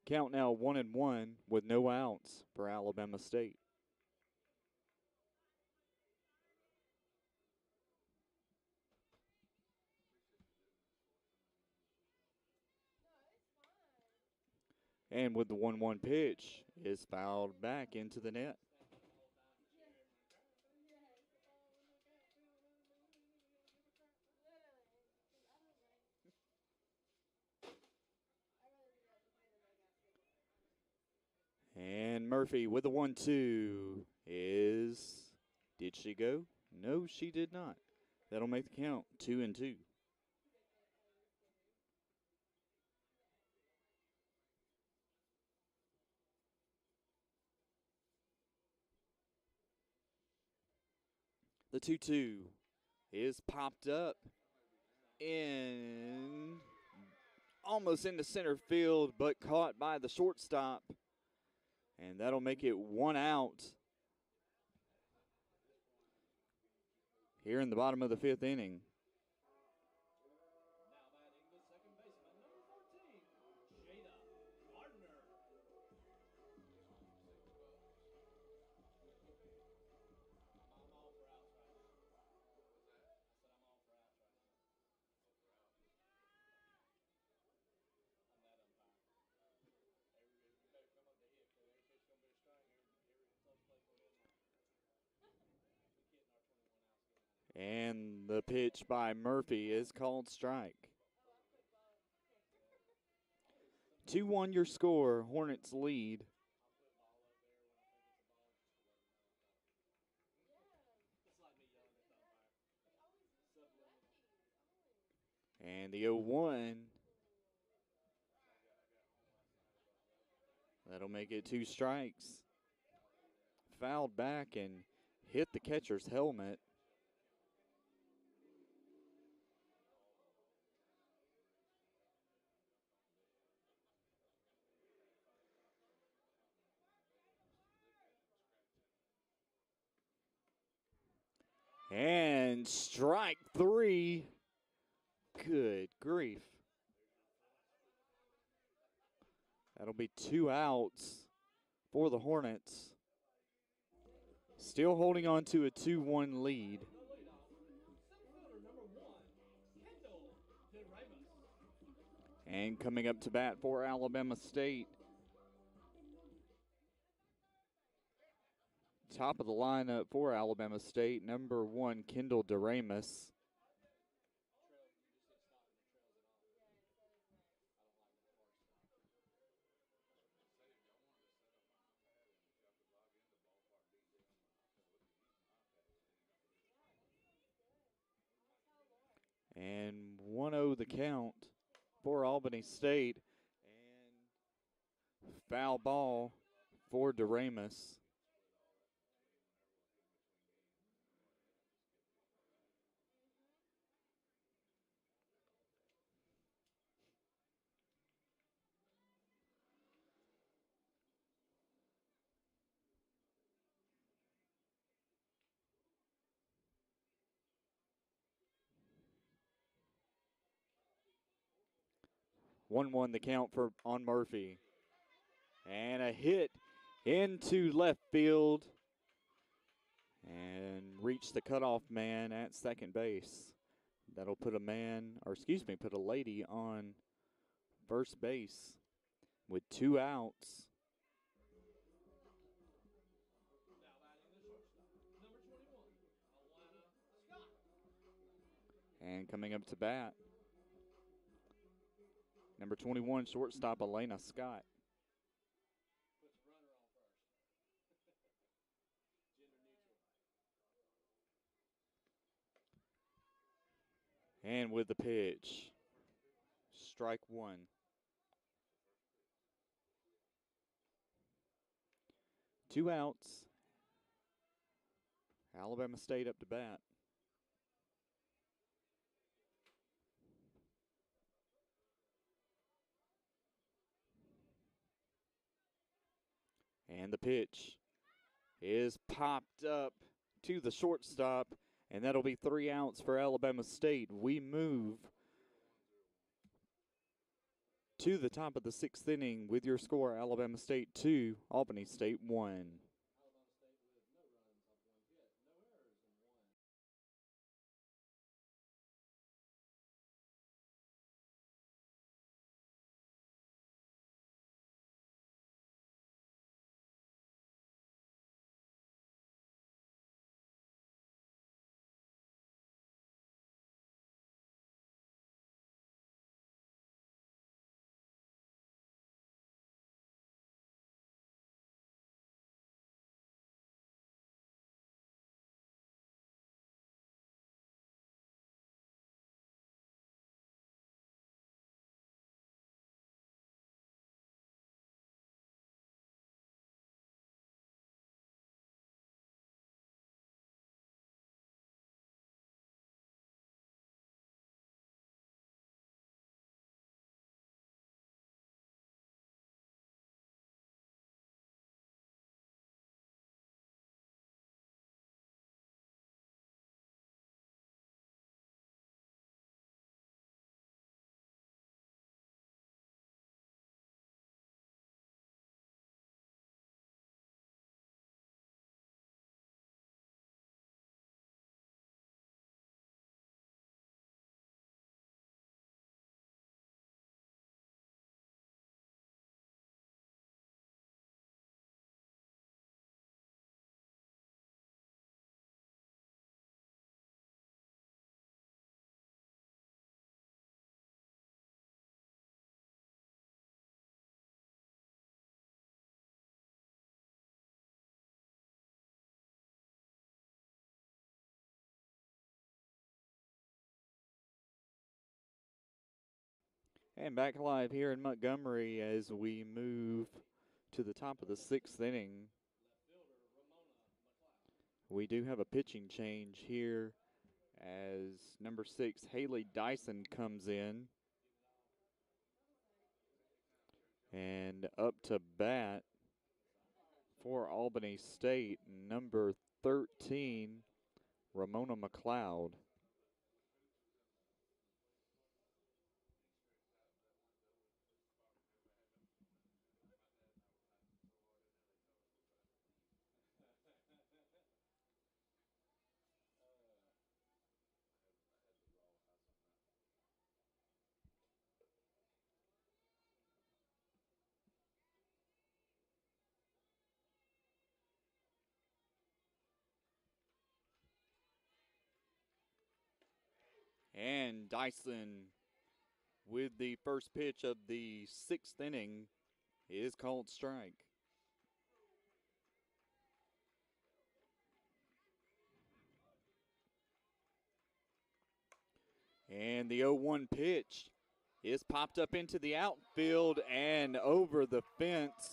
Count now 1-1 with no outs for Alabama State. And with the 1-1 pitch is fouled back into the net. And Murphy with the 1-2 is, did she go? No, she did not. That'll make the count 2-2. The 2-2 is popped up in almost into center field, but caught by the shortstop. And that'll make it 1 out here in the bottom of the fifth inning. And the pitch by Murphy is called strike. 2-1 your score. Hornets lead. And the 0-1. That'll make it 2 strikes. Fouled back and hit the catcher's helmet. And strike 3. Good grief. That'll be 2 outs for the Hornets. Still holding on to a 2-1 lead. And coming up to bat for Alabama State, top of the lineup for Alabama State, number 1, Kendall DeRamus. And 1-0 the count for Albany State. And foul ball for DeRamus. One the count on Murphy. And a hit into left field. And reach the cutoff man at second base. That'll put put a lady on first base with 2 outs. And coming up to bat, number 21, shortstop Elena Scott. And with the pitch, strike one. Two outs. Alabama State up to bat. And the pitch is popped up to the shortstop, and that'll be 3 outs for Alabama State. We move to the top of the 6th inning with your score, Alabama State 2, Albany State 1. And back live here in Montgomery as we move to the top of the 6th inning. We do have a pitching change here as number 6, Haley Dyson, comes in. And up to bat for Albany State, number 13, Ramona McLeod. And Dyson, with the first pitch of the 6th inning, is called strike. And the 0-1 pitch is popped up into the outfield and over the fence.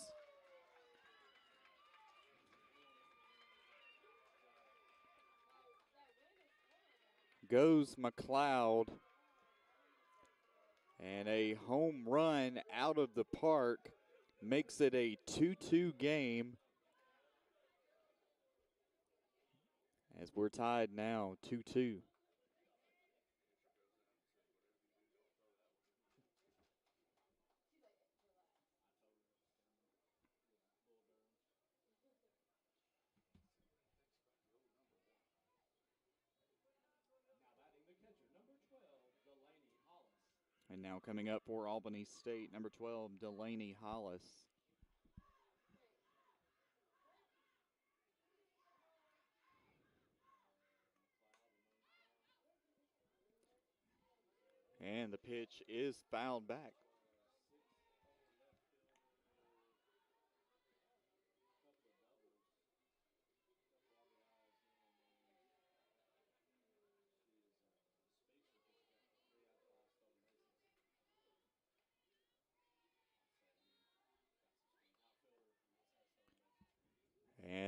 Goes McLeod. And a home run out of the park makes it a 2-2 game. As we're tied now, 2-2. And now coming up for Albany State, number 12, Delaney Hollis. And the pitch is fouled back.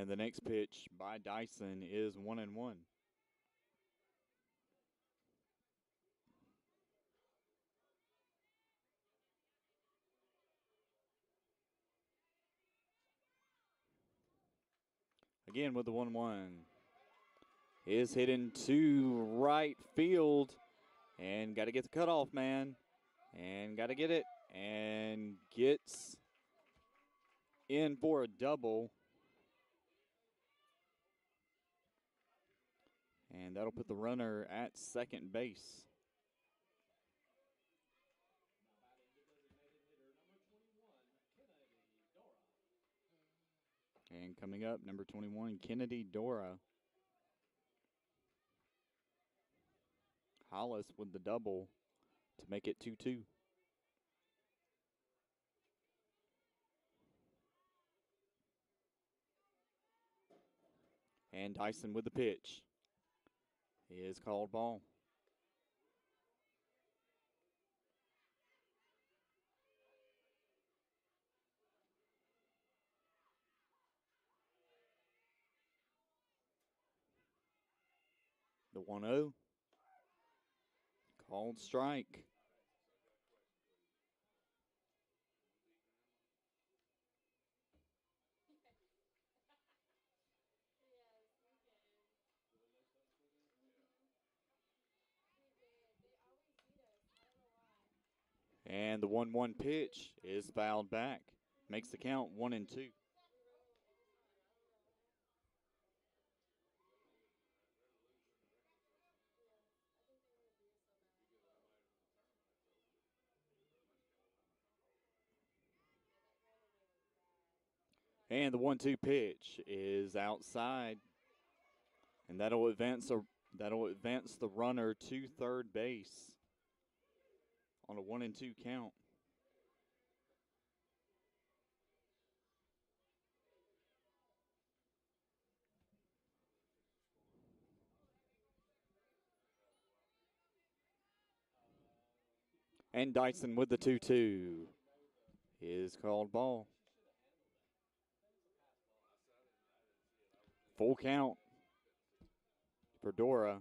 And the next pitch by Dyson is 1-1. Again with the 1-1. Is hit into right field. And got to get the cutoff, man. And got to get it. And gets in for a double. And that'll put the runner at second base. And coming up, number 21, Kennedy Dora. Hollis with the double to make it 2-2. And Dyson with the pitch. He is called ball. The 1-0. Called strike. And the 1-1 pitch is fouled back. Makes the count 1-2. And the 1-2 pitch is outside. And that'll advance the runner to third base on a 1-2 count. And Dyson with the 2-2 is called ball. Full count for Dora.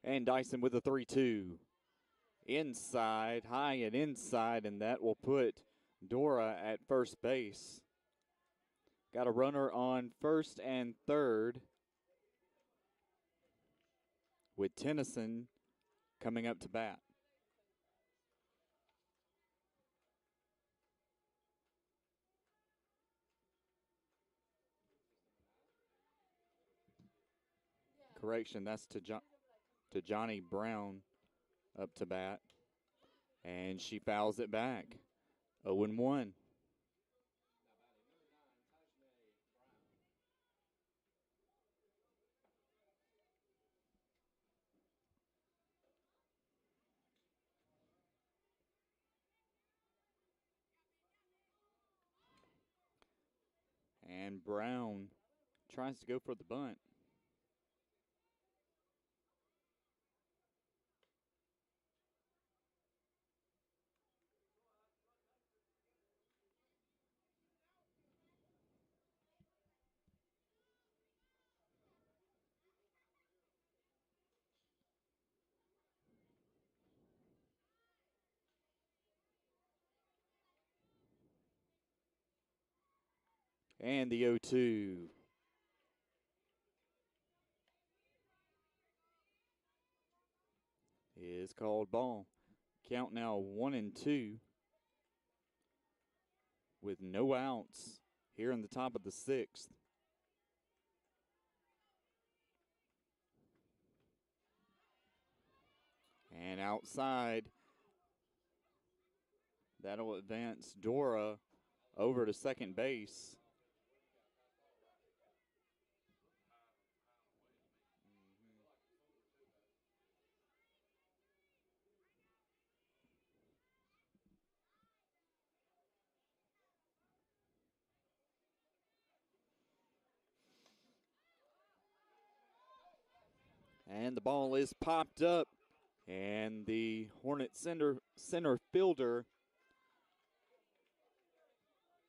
And Dyson with the 3-2. Inside, high and inside, and that will put Dora at first base. Got a runner on first and third with Tennyson coming up to bat. Correction, that's to Johnny Brown up to bat. And she fouls it back. 0-1. And Brown tries to go for the bunt. And the 0-2. Is called ball. Count now 1-2 with no outs here in the top of the sixth. And outside, that'll advance Dora over to second base. And the ball is popped up And the Hornet center fielder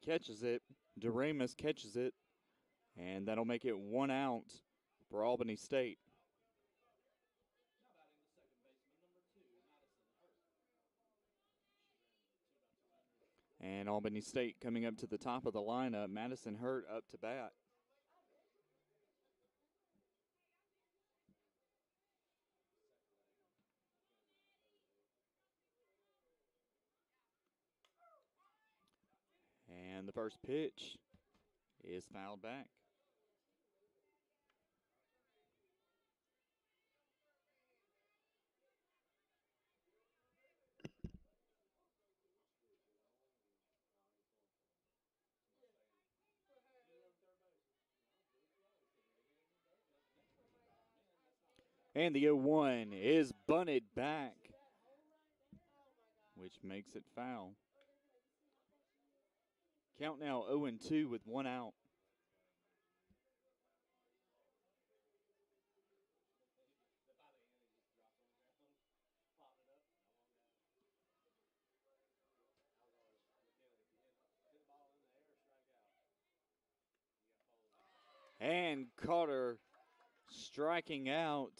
catches it. Doremus catches it. And that'll make it 1 out for Albany State. And Albany State coming up to the top of the lineup. Madison Hurt up to bat. And the first pitch is fouled back. And the 0-1 is bunted back, which makes it foul. Count now 0-2 with 1 out. And Carter striking out.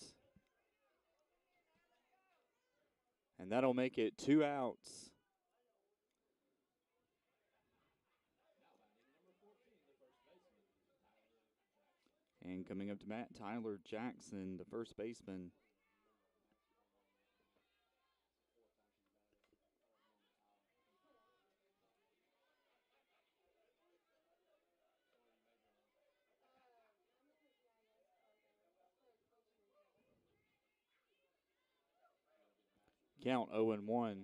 And that'll make it 2 outs. And coming up to bat, Tyler Jackson, the first baseman. Count 0-1.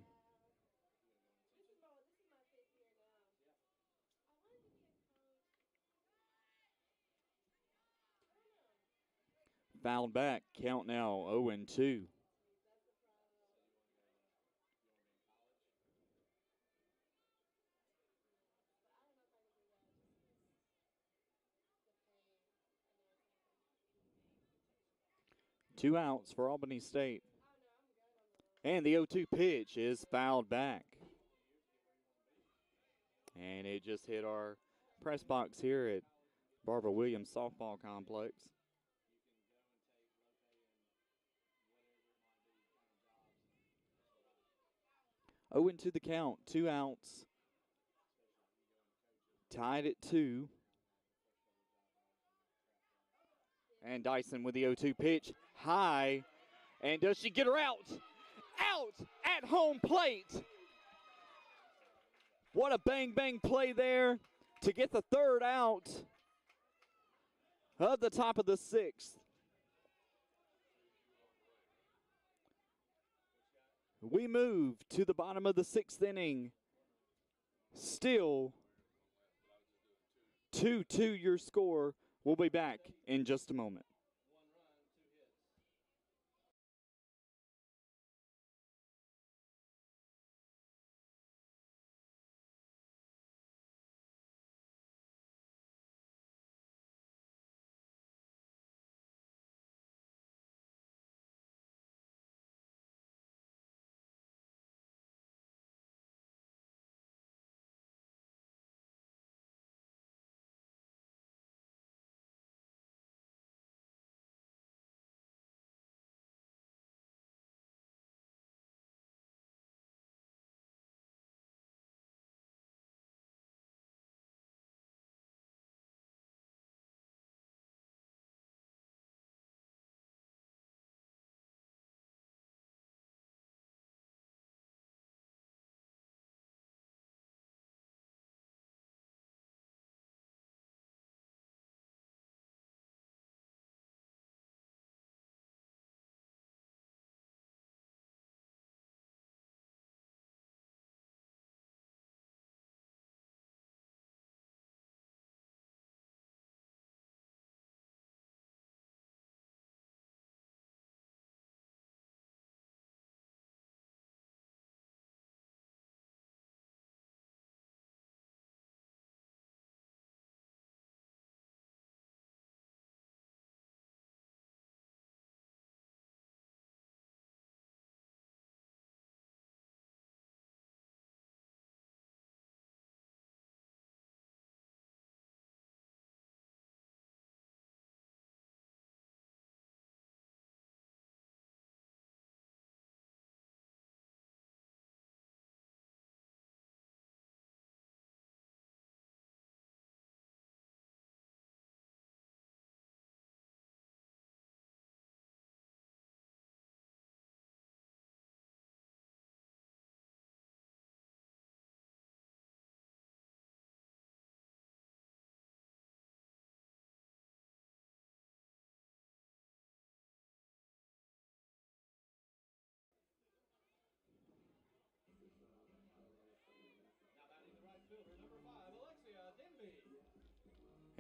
Fouled back. Count now 0-2. Two outs for Albany State. And the 0-2 pitch is fouled back. And it just hit our press box here at Barbara Williams Softball Complex. 0-2 the count, 2 outs. Tied at 2. And Dyson with the 0-2 pitch, high. And does she get her out? Out at home plate. What a bang-bang play there to get the 3rd out of the top of the 6th. We move to the bottom of the 6th inning. Still 2-2 your score. We'll be back in just a moment.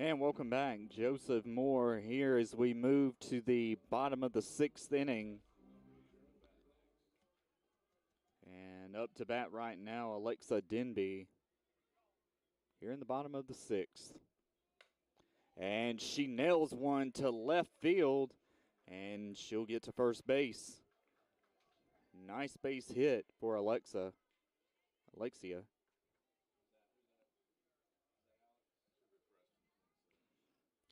And welcome back. Joseph Moore here as we move to the bottom of the 6th inning. And up to bat right now, Alexa Denby here in the bottom of the 6th. And she nails one to left field, and she'll get to first base. Nice base hit for Alexia.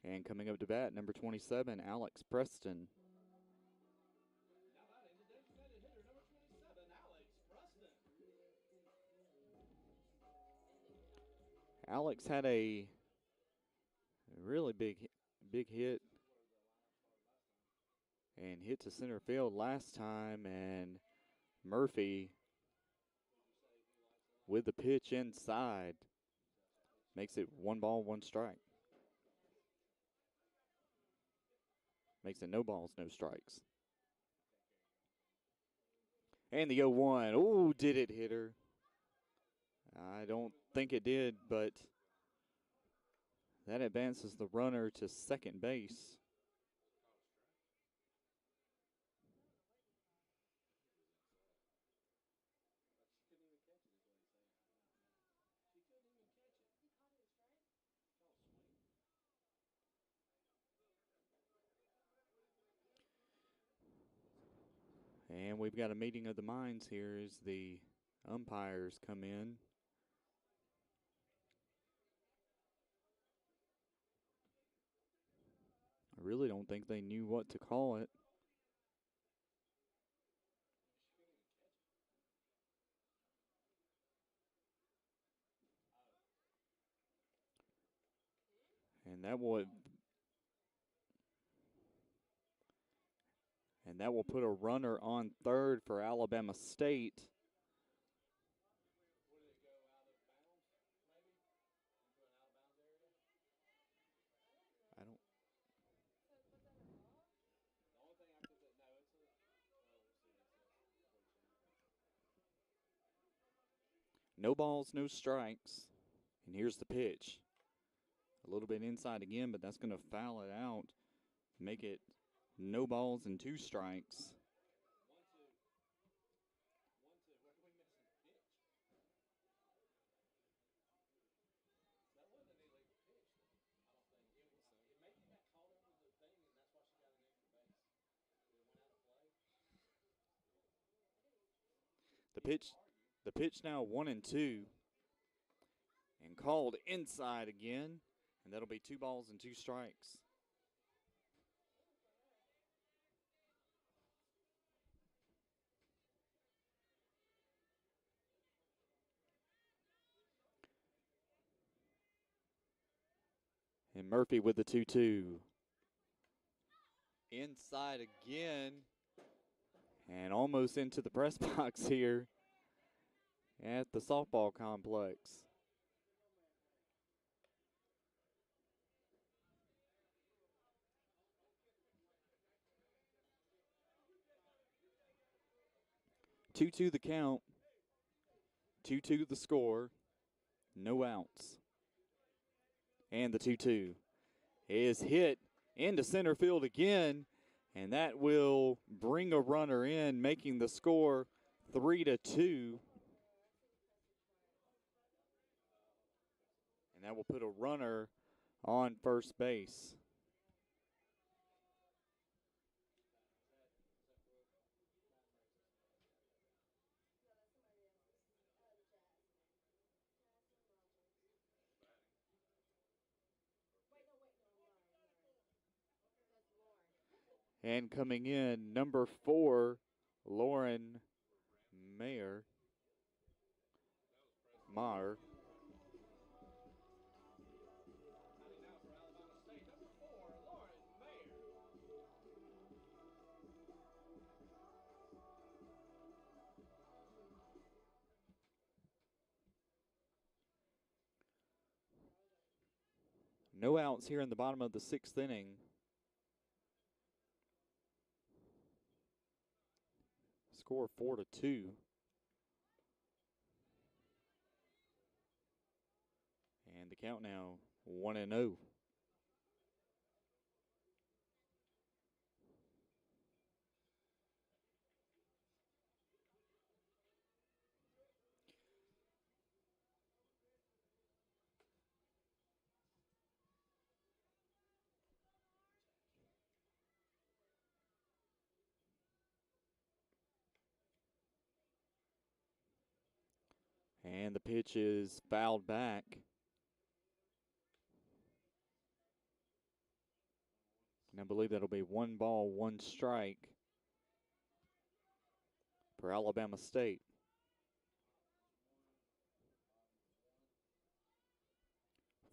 And coming up to bat, number 27, Alex Preston. Alex had a really big hit and hit to center field last time, and Murphy with the pitch inside makes it 1 ball, 1 strike. Makes it no balls, no strikes. And the 0-1. Oh, did it hit her? I don't think it did, but that advances the runner to second base. And we've got a meeting of the minds here as the umpires come in. I really don't think they knew what to call it. And that will put a runner on third for Alabama State. No balls, no strikes. And here's the pitch. A little bit inside again, but that's going to foul it out. Make it no balls and 2 strikes. The pitch now 1-2. And called inside again. And that'll be 2 balls and 2 strikes. And Murphy with the 2-2. Inside again. And almost into the press box here at the softball complex. Two the count. 2-2 the score. No outs. And the 2-2 is hit into center field again, and that will bring a runner in, making the score 3-2. And that will put a runner on first base. And coming in, number 4, Lauren Mayer. No outs here in the bottom of the 6th inning. Score 4-2. And the count now 1-0. And the pitch is fouled back. And I believe that'll be 1 ball, 1 strike for Alabama State.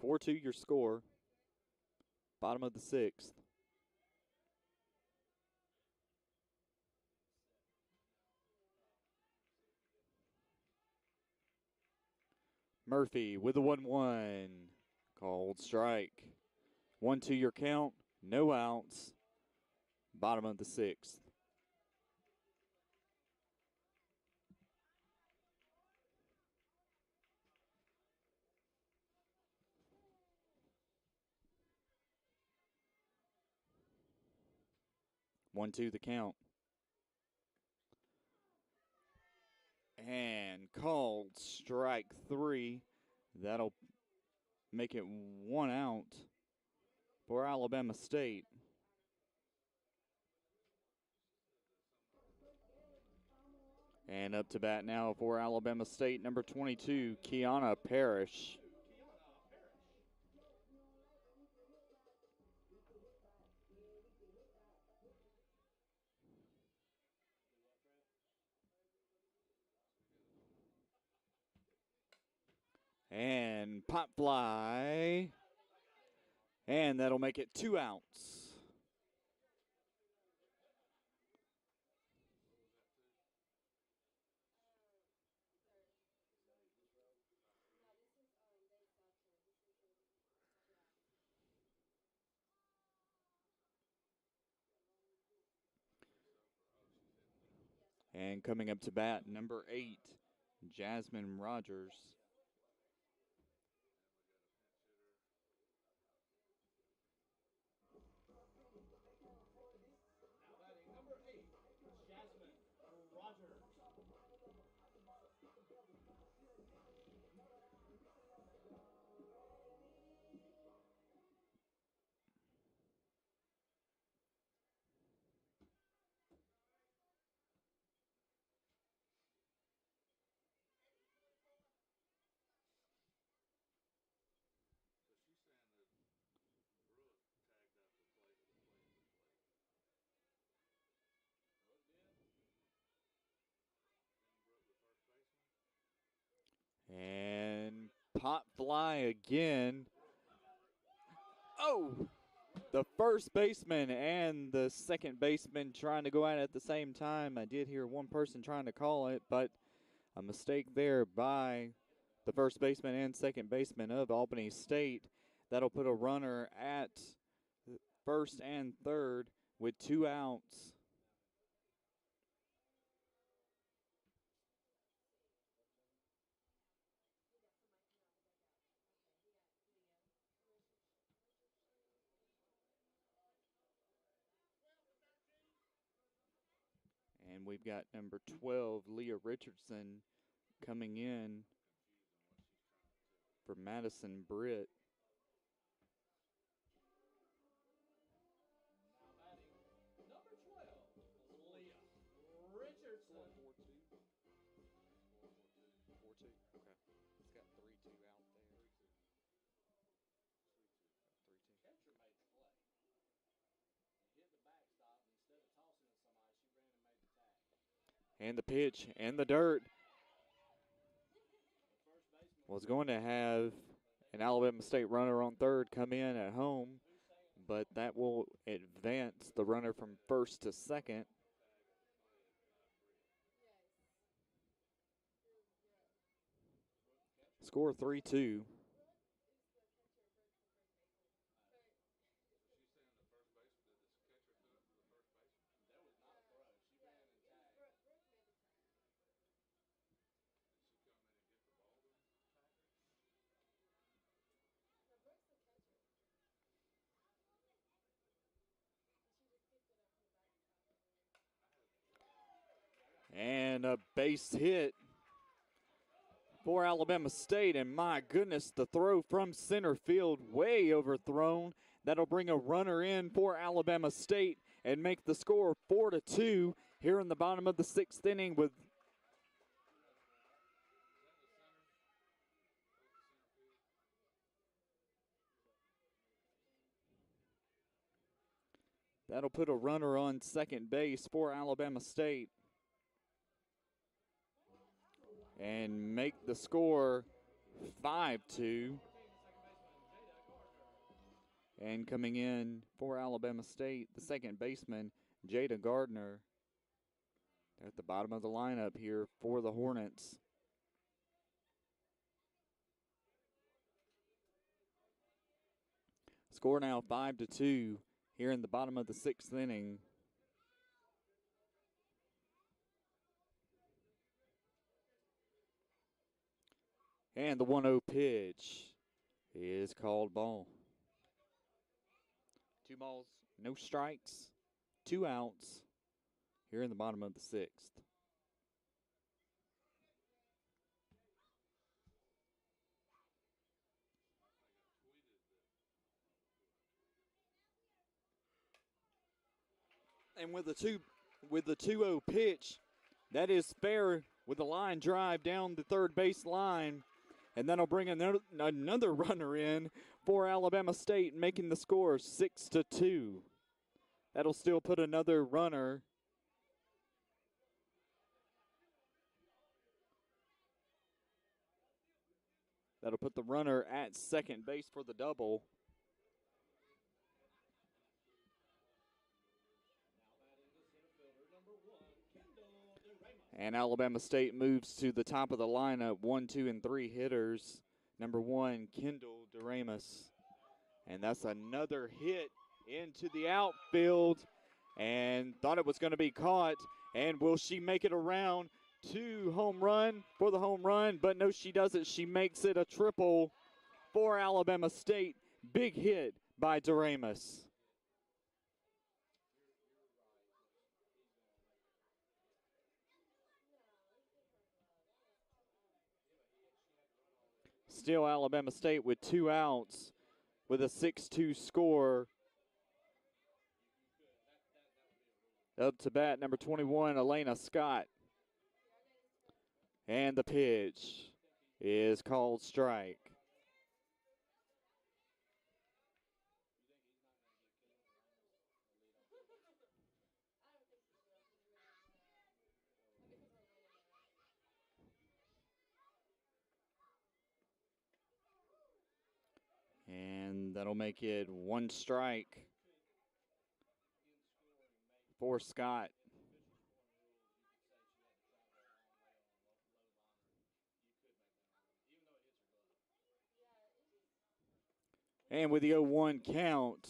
4-2 your score. Bottom of the 6th. Murphy with a 1-1. Called strike. 1-2 your count. No outs. Bottom of the 6th. One, two, the count. And called strike 3. That'll make it 1 out for Alabama State. And up to bat now for Alabama State, number 22, Kiana Parrish. And pop fly. And that'll make it 2 outs. And coming up to bat, number 8, Jasmine Rogers. And pop fly again. Oh! The first baseman and the second baseman trying to go at it at the same time. I did hear one person trying to call it, but a mistake there by the first baseman and second baseman of Albany State. That'll put a runner at first and third with 2 outs. And we've got number 12, Leah Richardson, coming in for Madison Britt. And the pitch and the dirt was going to have an Alabama State runner on third come in at home, but that will advance the runner from first to second. Score 3-2. And a base hit for Alabama State. And my goodness, the throw from center field way overthrown. That'll bring a runner in for Alabama State and make the score 4-2 here in the bottom of the 6th inning with That'll put a runner on second base for Alabama State and make the score 5-2. And coming in for Alabama State, the second baseman, Jada Gardner, at the bottom of the lineup here for the Hornets. Score now 5-2 here in the bottom of the sixth inning. And the 1-0 pitch is called ball. 2 balls, no strikes, 2 outs here in the bottom of the sixth. And with the 2-0 pitch, that is fair with a line drive down the third base line. And that'll bring another runner in for Alabama State, making the score 6-2. That'll still put another runner. That'll put the runner at second base for the double. And Alabama State moves to the top of the lineup, 1, 2, and 3 hitters. Number 1, Kendall Doremus. And that's another hit into the outfield. And thought it was going to be caught. And will she make it around to home run for the home run? But no, she doesn't. She makes it a triple for Alabama State. Big hit by Doremus. Still Alabama State with 2 outs with a 6-2 score. Up to bat, number 21, Elena Scott. And the pitch is called strike. And that'll make it 1 strike for Scott. And with the 0-1 count,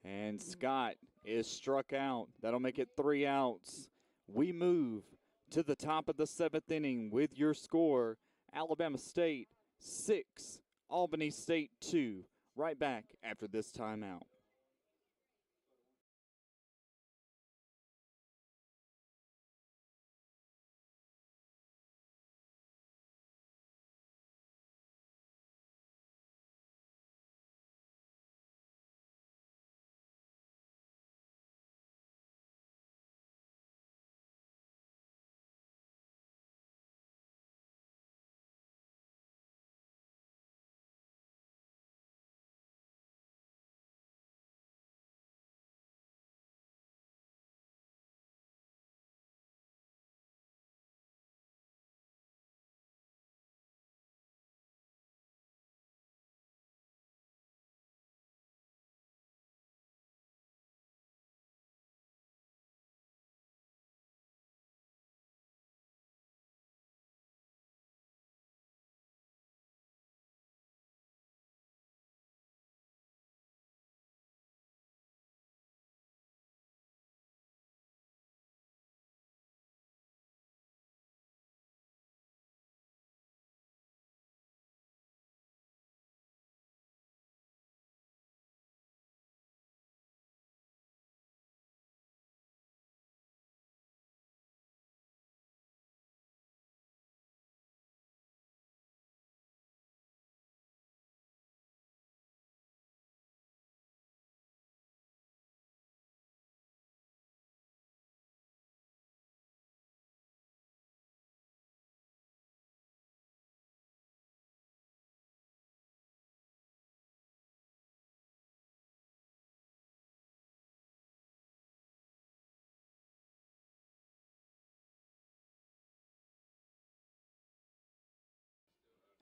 and Scott is struck out. That'll make it 3 outs. We move to the top of the 7th inning with your score, Alabama State 6, Albany State 2. Right back after this timeout.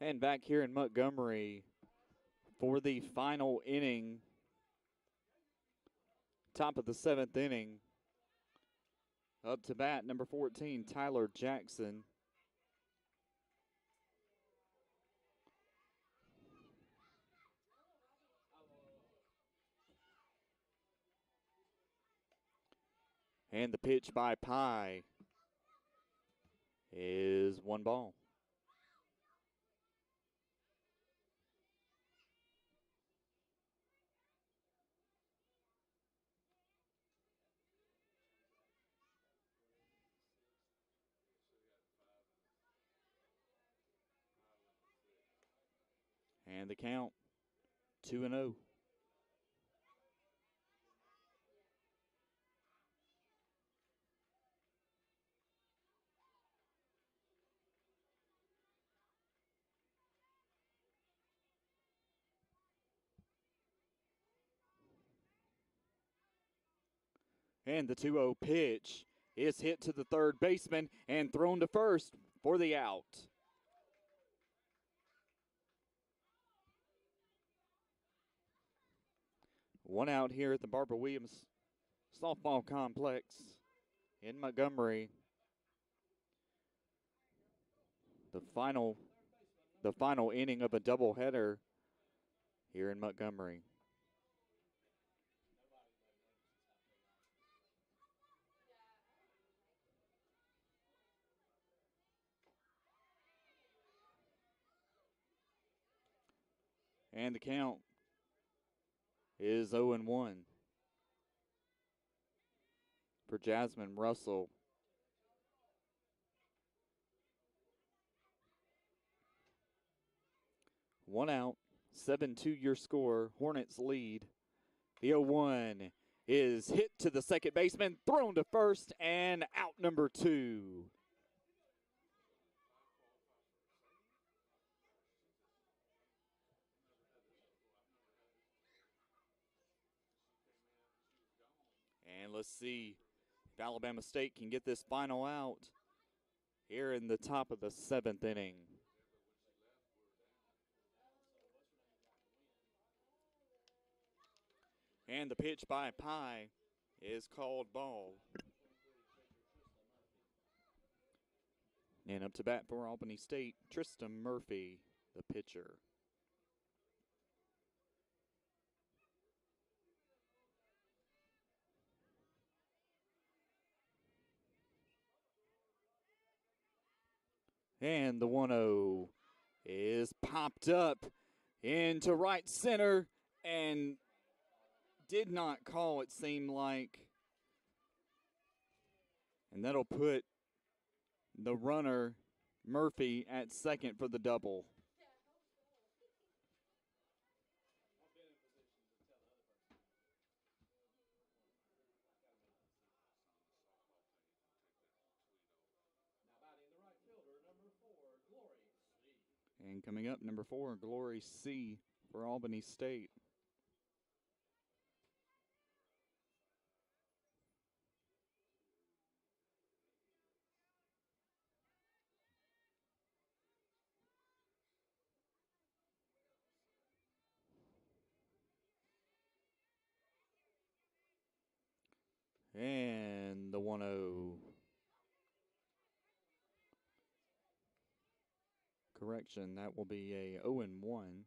And back here in Montgomery for the final inning, top of the 7th inning. Up to bat, number 14, Tyler Jackson. And the pitch by Pye is 1 ball. And the count, 2-0. And the 2-0 pitch is hit to the third baseman and thrown to first for the out. One out here at the Barbara Williams Softball Complex in Montgomery. The final inning of a doubleheader here in Montgomery. And the count is 0-1 for Jasmine Russell. One out, 7-2 your score. Hornets lead. The 0-1 is hit to the second baseman, thrown to first, and out number 2. And let's see if Alabama State can get this final out here in the top of the 7th inning. And the pitch by Pye is called ball. And up to bat for Albany State, Tristan Murphy, the pitcher. And the 1-0 is popped up into right center and did not call, it seemed like. And that'll put the runner, Murphy, at second for the double. And coming up, number 4, Glory C for Albany State. And the 1-0. Correction, that will be a 0-1.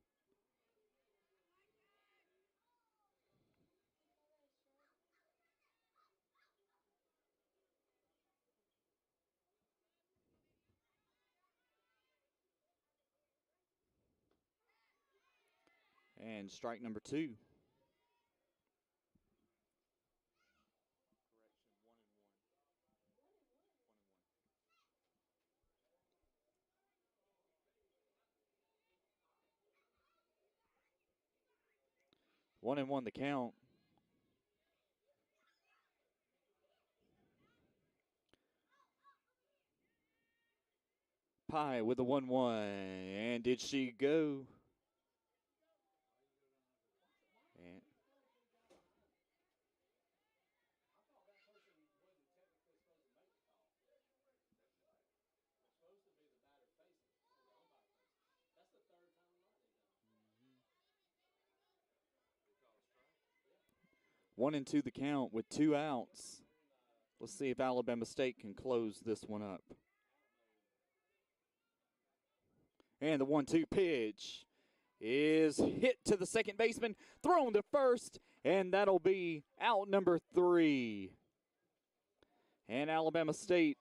And strike number 2. 1-1 the count. Pye with the 1-1. And did she go? And 1-2 the count with 2 outs. Let's see if Alabama State can close this one up. And the 1-2 pitch is hit to the second baseman, thrown to first, and that'll be out number 3. And Alabama State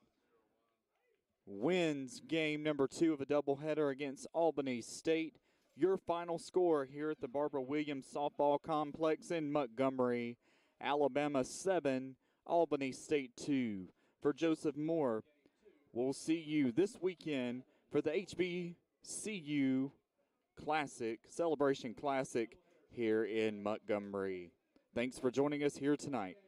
wins game number 2 of a doubleheader against Albany State. Your final score here at the Barbara Williams Softball Complex in Montgomery: Alabama 7, Albany State 2. For Joseph Moore, we'll see you this weekend for the HBCU Classic, Celebration Classic here in Montgomery. Thanks for joining us here tonight.